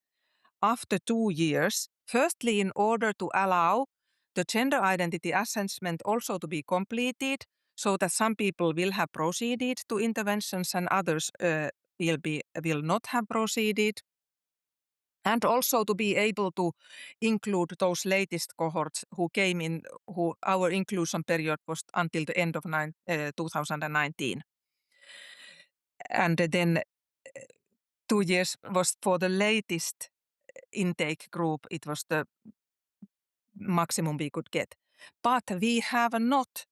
after 2 years, firstly in order to allow the gender identity assessment also to be completed, so that some people will have proceeded to interventions and others will not have proceeded. And also to be able to include those latest cohorts who came in, who our inclusion period was until the end of 2019. And then 2 years was for the latest intake group. It was the maximum we could get. But we have not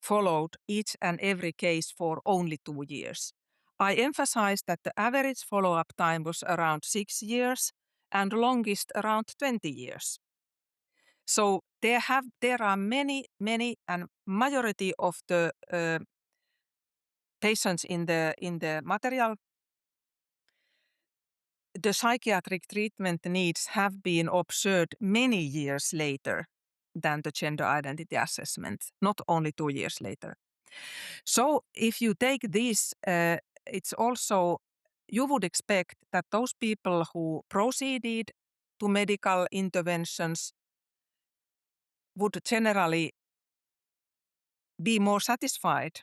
followed each and every case for only 2 years. I emphasize that the average follow-up time was around 6 years and longest around 20 years. So there are many, and majority of the patients in the material, the psychiatric treatment needs have been observed many years later than the gender identity assessment, not only 2 years later. So if you take this, it's also, you would expect that those people who proceeded to medical interventions would generally be more satisfied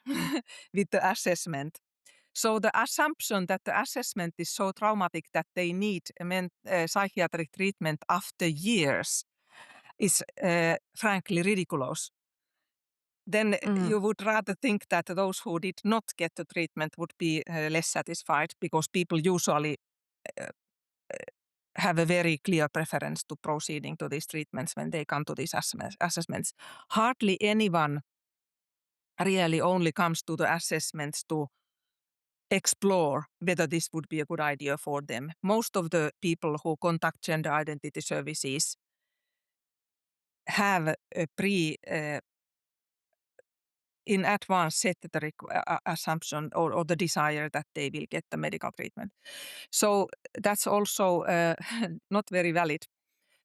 with the assessment. So the assumption that the assessment is so traumatic that they need psychiatric treatment after years is frankly ridiculous. Then you would rather think that those who did not get the treatment would be less satisfied, because people usually have a very clear preference to proceeding to these treatments when they come to these assessments. Hardly anyone really only comes to the assessments to explore whether this would be a good idea for them. Most of the people who contact gender identity services have a in advance set the assumption or the desire that they will get the medical treatment. So that's also not very valid.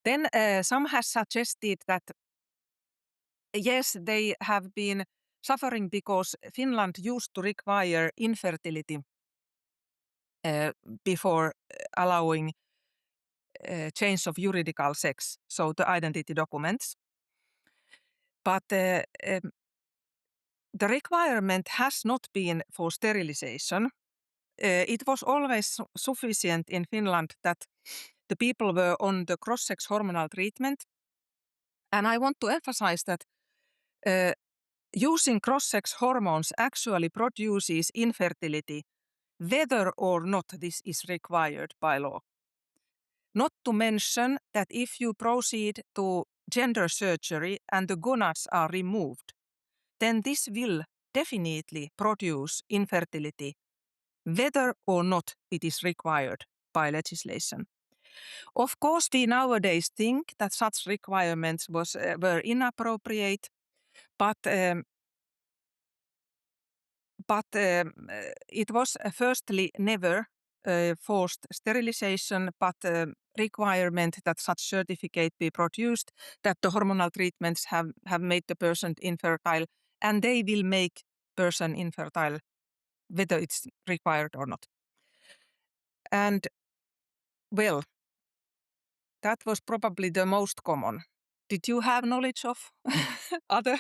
Then some has suggested that yes, they have been suffering because Finland used to require infertility before allowing change of juridical sex, so the identity documents. But the requirement has not been for sterilization. It was always sufficient in Finland that the people were on the cross-sex hormonal treatment. And I want to emphasize that using cross-sex hormones actually produces infertility, whether or not this is required by law. Not to mention that if you proceed to gender surgery and the gonads are removed, then this will definitely produce infertility, whether or not it is required by legislation. Of course, we nowadays think that such requirements were inappropriate, but it was firstly never forced sterilization, but requirement that such certificate be produced, that the hormonal treatments have made the person infertile, and they will make person infertile whether it's required or not. And well, that was probably the most common. Did you have knowledge of other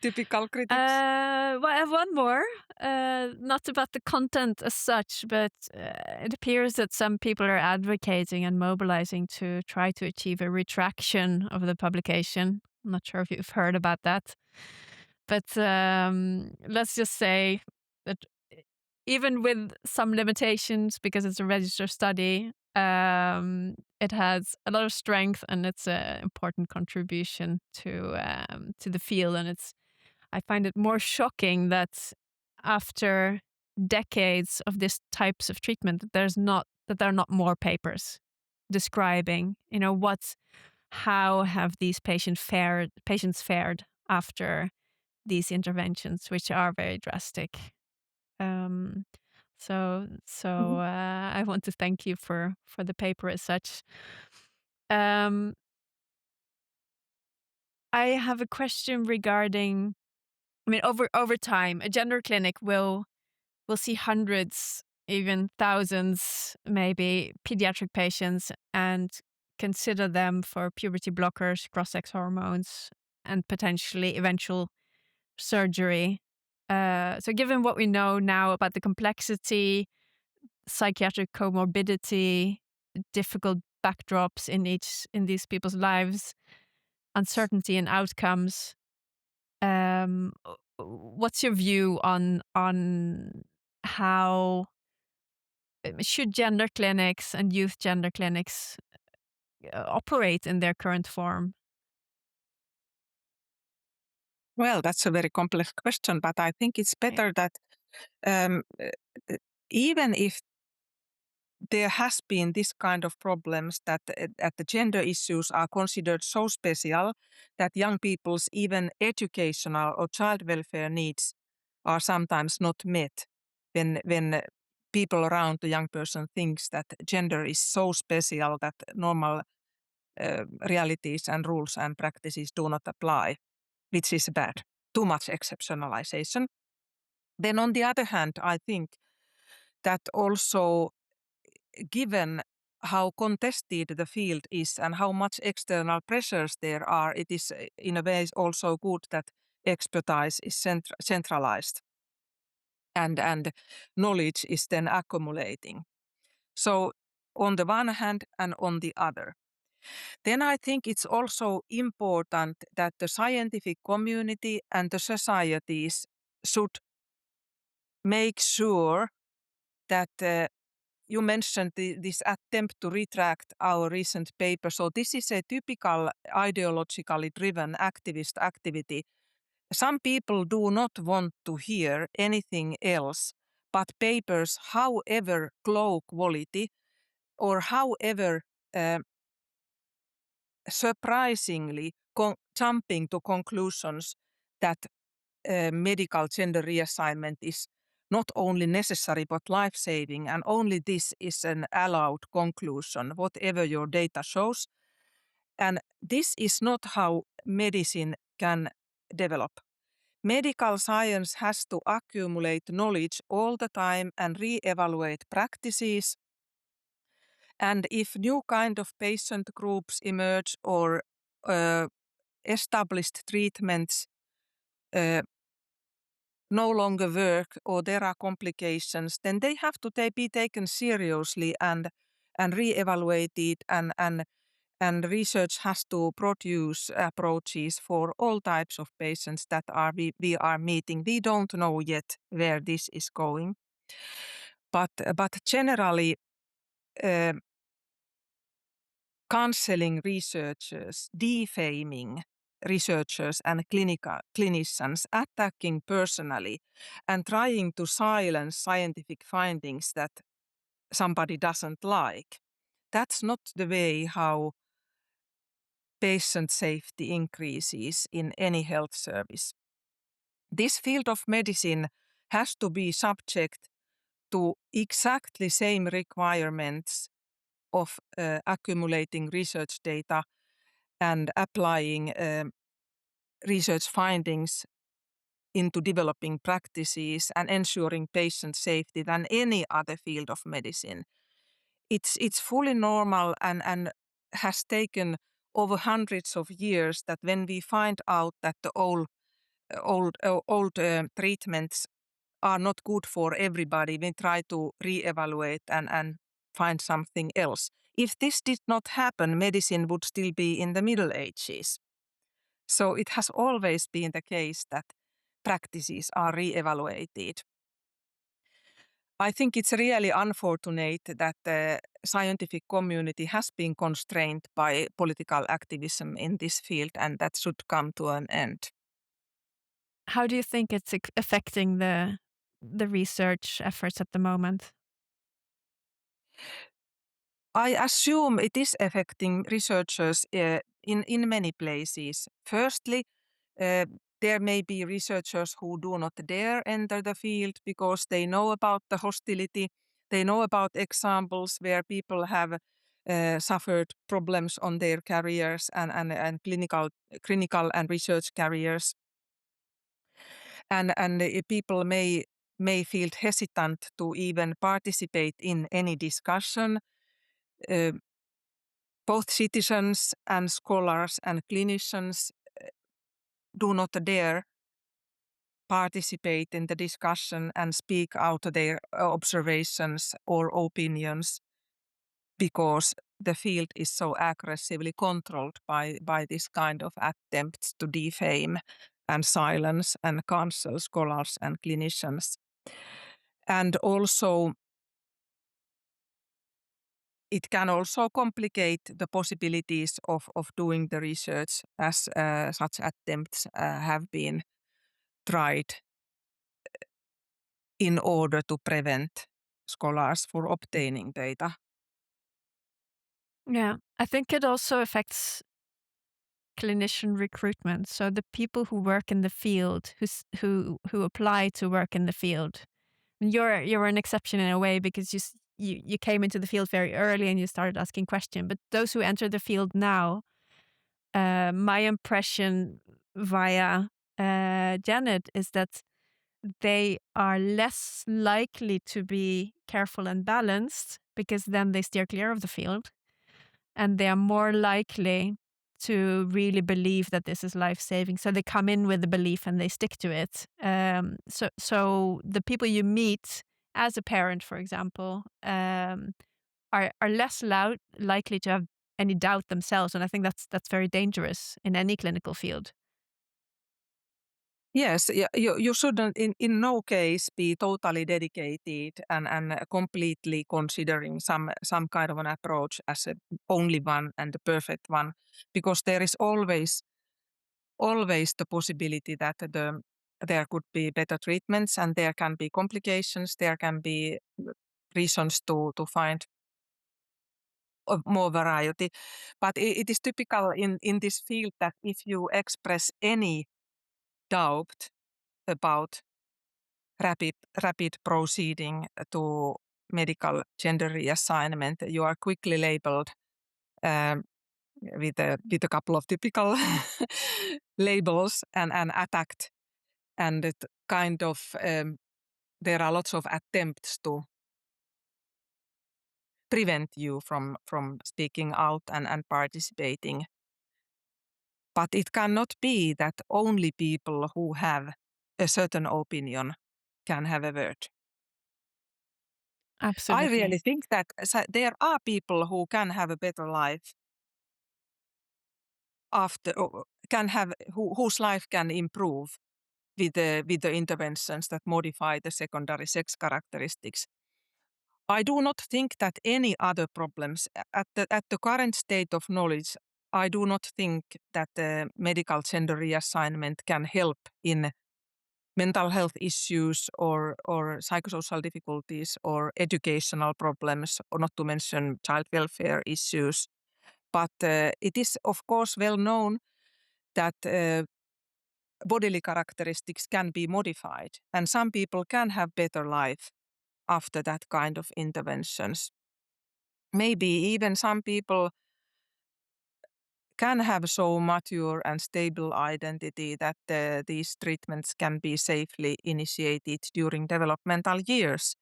typical critics? Well, I have one more, not about the content as such, but it appears that some people are advocating and mobilizing to try to achieve a retraction of the publication. I'm not sure if you've heard about that. But let's just say that even with some limitations, because it's a registered study, it has a lot of strength and it's an important contribution to the field. And I find it more shocking that after decades of this types of treatment, there are not more papers describing, how have these patients fared after these interventions, which are very drastic. I want to thank you for the paper as such. I have a question regarding, over time, a gender clinic will see hundreds, even thousands, maybe pediatric patients, and consider them for puberty blockers, cross-sex hormones, and potentially eventual surgery. So given what we know now about the complexity, psychiatric comorbidity, difficult backdrops in these people's lives, uncertainty in outcomes, what's your view on how should gender clinics and youth gender clinics operate in their current form? Well, that's a very complex question, but I think it's better that even if there has been this kind of problems that the gender issues are considered so special that young people's even educational or child welfare needs are sometimes not met when people around the young person thinks that gender is so special that normal realities and rules and practices do not apply, which is bad. Too much exceptionalization. Then on the other hand, I think that also given how contested the field is and how much external pressures there are, it is in a way also good that expertise is centralized and knowledge is then accumulating. So on the one hand and on the other. Then I think it's also important that the scientific community and the societies should make sure that you mentioned this attempt to retract our recent paper. So this is a typical ideologically driven activist activity. Some people do not want to hear anything else but papers, however low quality or however surprisingly jumping to conclusions that medical gender reassignment is not only necessary but life-saving, and only this is an allowed conclusion, whatever your data shows. And this is not how medicine can develop. Medical science has to accumulate knowledge all the time and re-evaluate practices. And if new kind of patient groups emerge or established treatments no longer work or there are complications, then they have to be taken seriously and re-evaluated and research has to produce approaches for all types of patients that we are meeting. We don't know yet where this is going. But generally, cancelling researchers, defaming researchers and clinicians, attacking personally, and trying to silence scientific findings that somebody doesn't like. That's not the way how patient safety increases in any health service. This field of medicine has to be subject to exactly same requirements of accumulating research data and applying research findings into developing practices and ensuring patient safety than any other field of medicine. It's fully normal and has taken over hundreds of years that when we find out that the old treatments are not good for everybody, we try to reevaluate and find something else. If this did not happen, medicine would still be in the Middle Ages. So it has always been the case that practices are re-evaluated. I think it's really unfortunate that the scientific community has been constrained by political activism in this field, and that should come to an end. How do you think it's affecting the research efforts at the moment? I assume it is affecting researchers in many places. Firstly, there may be researchers who do not dare enter the field because they know about the hostility. They know about examples where people have suffered problems on their careers and clinical and research careers. And people may feel hesitant to even participate in any discussion. Both citizens and scholars and clinicians do not dare participate in the discussion and speak out their observations or opinions because the field is so aggressively controlled by this kind of attempts to defame and silence and cancel scholars and clinicians. And also it can also complicate the possibilities of doing the research, as such attempts have been tried in order to prevent scholars from obtaining data. Yeah, I think it also affects clinician recruitment. So the people who work in the field, who apply to work in the field. You're an exception in a way because you came into the field very early and you started asking questions. But those who enter the field now, my impression via GENID is that they are less likely to be careful and balanced because then they steer clear of the field, and they are more likely to really believe that this is life-saving. So they come in with the belief and they stick to it. So the people you meet as a parent, for example, are less likely to have any doubt themselves, and I think that's very dangerous in any clinical field. Yes, you shouldn't in no case be totally dedicated and completely considering some kind of an approach as a only one and the perfect one, because there is always the possibility that there could be better treatments and there can be complications, there can be reasons to find more variety. But it is typical in this field that if you express any doubt about rapid proceeding to medical gender reassignment, you are quickly labeled um, with a couple of typical labels and attacked, and it kind of there are lots of attempts to prevent you from speaking out and participating. But it cannot be that only people who have a certain opinion can have a word. I Absolutely. really think that there are people who can have a better life after, whose life can improve with the interventions that modify the secondary sex characteristics. I do not think that any other problems at the current state of knowledge. I do not think that medical gender reassignment can help in mental health issues or psychosocial difficulties or educational problems, or not to mention child welfare issues. But it is, of course, well known that bodily characteristics can be modified, and some people can have better life after that kind of interventions. Maybe even some people can have so mature and stable identity that these treatments can be safely initiated during developmental years.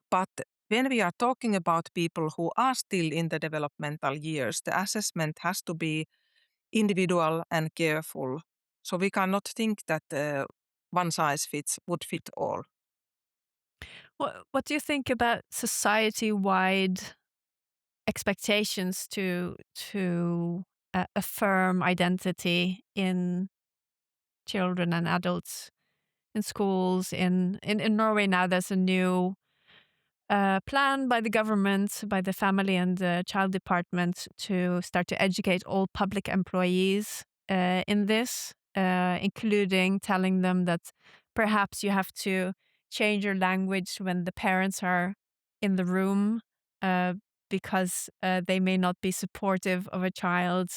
But when we are talking about people who are still in the developmental years, the assessment has to be individual and careful. So we cannot think that one size would fit all. What do you think about society-wide expectations to affirm identity in children and adults in schools? In Norway now, there's a new plan by the government, by the family and the child department, to start to educate all public employees in this, including telling them that perhaps you have to change your language when the parents are in the room, uh, because they may not be supportive of a child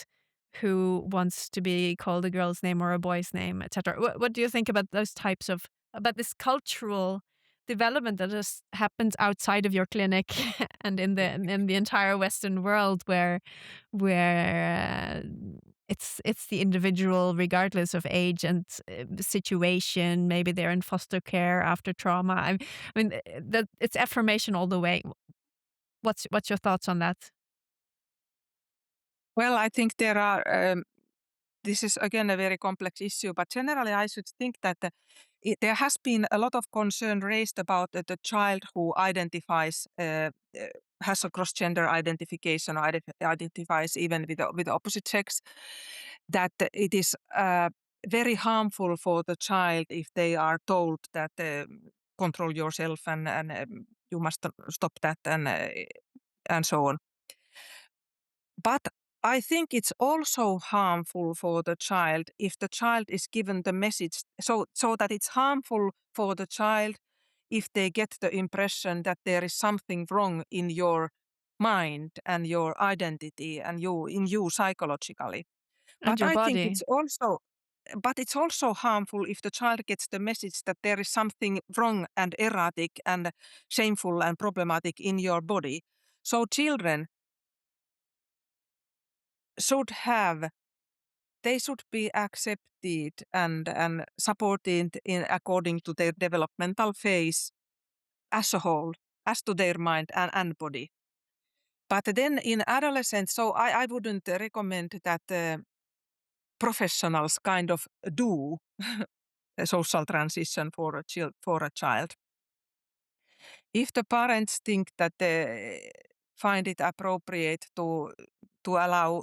who wants to be called a girl's name or a boy's name, etc. What do you think about those types of, about this cultural development that has happened outside of your clinic and in the entire Western world, where it's the individual regardless of age and situation? Maybe they're in foster care after trauma. I mean that it's affirmation all the way. What's your thoughts on that? Well, I think there are, this is again a very complex issue, but generally I should think that there has been a lot of concern raised about the child who identifies, has a cross-gender identification or identifies even with the opposite sex, that it is very harmful for the child if they are told that control yourself and you must stop that and so on. But I think it's also harmful for the child if the child is given the message, so that it's harmful for the child if they get the impression that there is something wrong in your mind and your identity and in you psychologically. And But your I think body. it's also harmful if the child gets the message that there is something wrong and erratic and shameful and problematic in your body. So children should be accepted and supported in according to their developmental phase as a whole, as to their mind and body. But then in adolescence, so I wouldn't recommend that professionals kind of do a social transition for a child. If the parents think that they find it appropriate to allow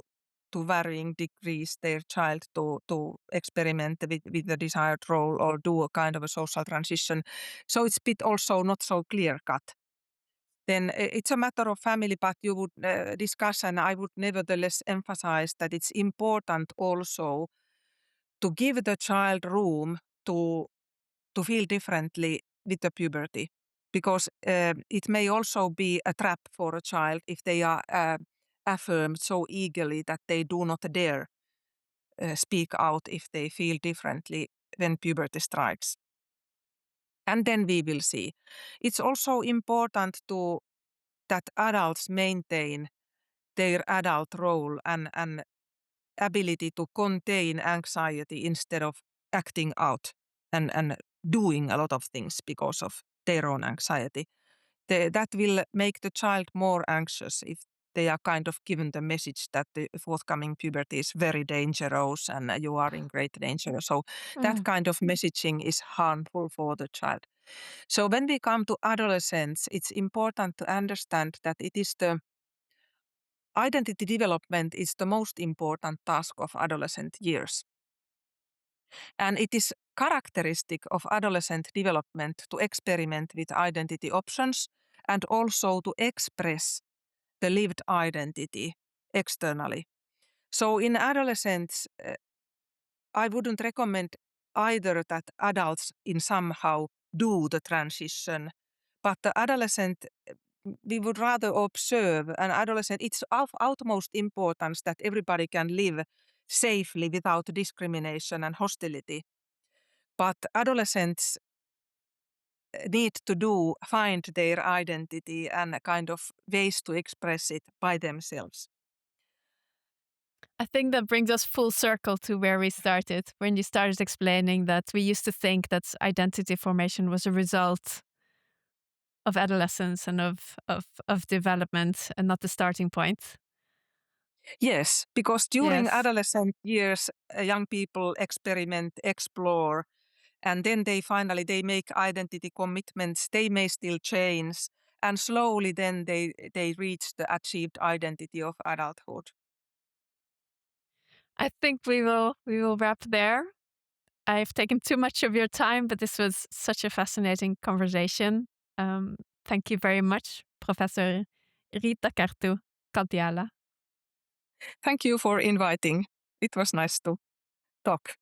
to varying degrees their child to experiment with the desired role or do a kind of a social transition, so it's a bit also not so clear cut. Then it's a matter of family, but you would discuss, and I would nevertheless emphasize that it's important also to give the child room to feel differently with the puberty, because it may also be a trap for a child if they are affirmed so eagerly that they do not dare speak out if they feel differently when puberty strikes. And then we will see. It's also important that adults maintain their adult role and ability to contain anxiety instead of acting out and doing a lot of things because of their own anxiety. That will make the child more anxious if they are kind of given the message that the forthcoming puberty is very dangerous and you are in great danger. So that kind of messaging is harmful for the child. So when we come to adolescence, it's important to understand that it is the identity development is the most important task of adolescent years. And it is characteristic of adolescent development to experiment with identity options and also to express the lived identity externally. So in adolescence, I wouldn't recommend either that adults in somehow do the transition, but the adolescent, we would rather observe an adolescent. It's of utmost importance that everybody can live safely without discrimination and hostility. But adolescents need to find their identity and kind of ways to express it by themselves. I think that brings us full circle to where we started, when you started explaining that we used to think that identity formation was a result of adolescence and of development and not the starting point. Yes, because during Yes. adolescent years, young people experiment, explore, and then they make identity commitments. They may still change, and slowly then they reach the achieved identity of adulthood. I think we will wrap there. I've taken too much of your time, but this was such a fascinating conversation. Thank you very much, Professor Riittakerttu Kaltiala. Thank you for inviting. It was nice to talk.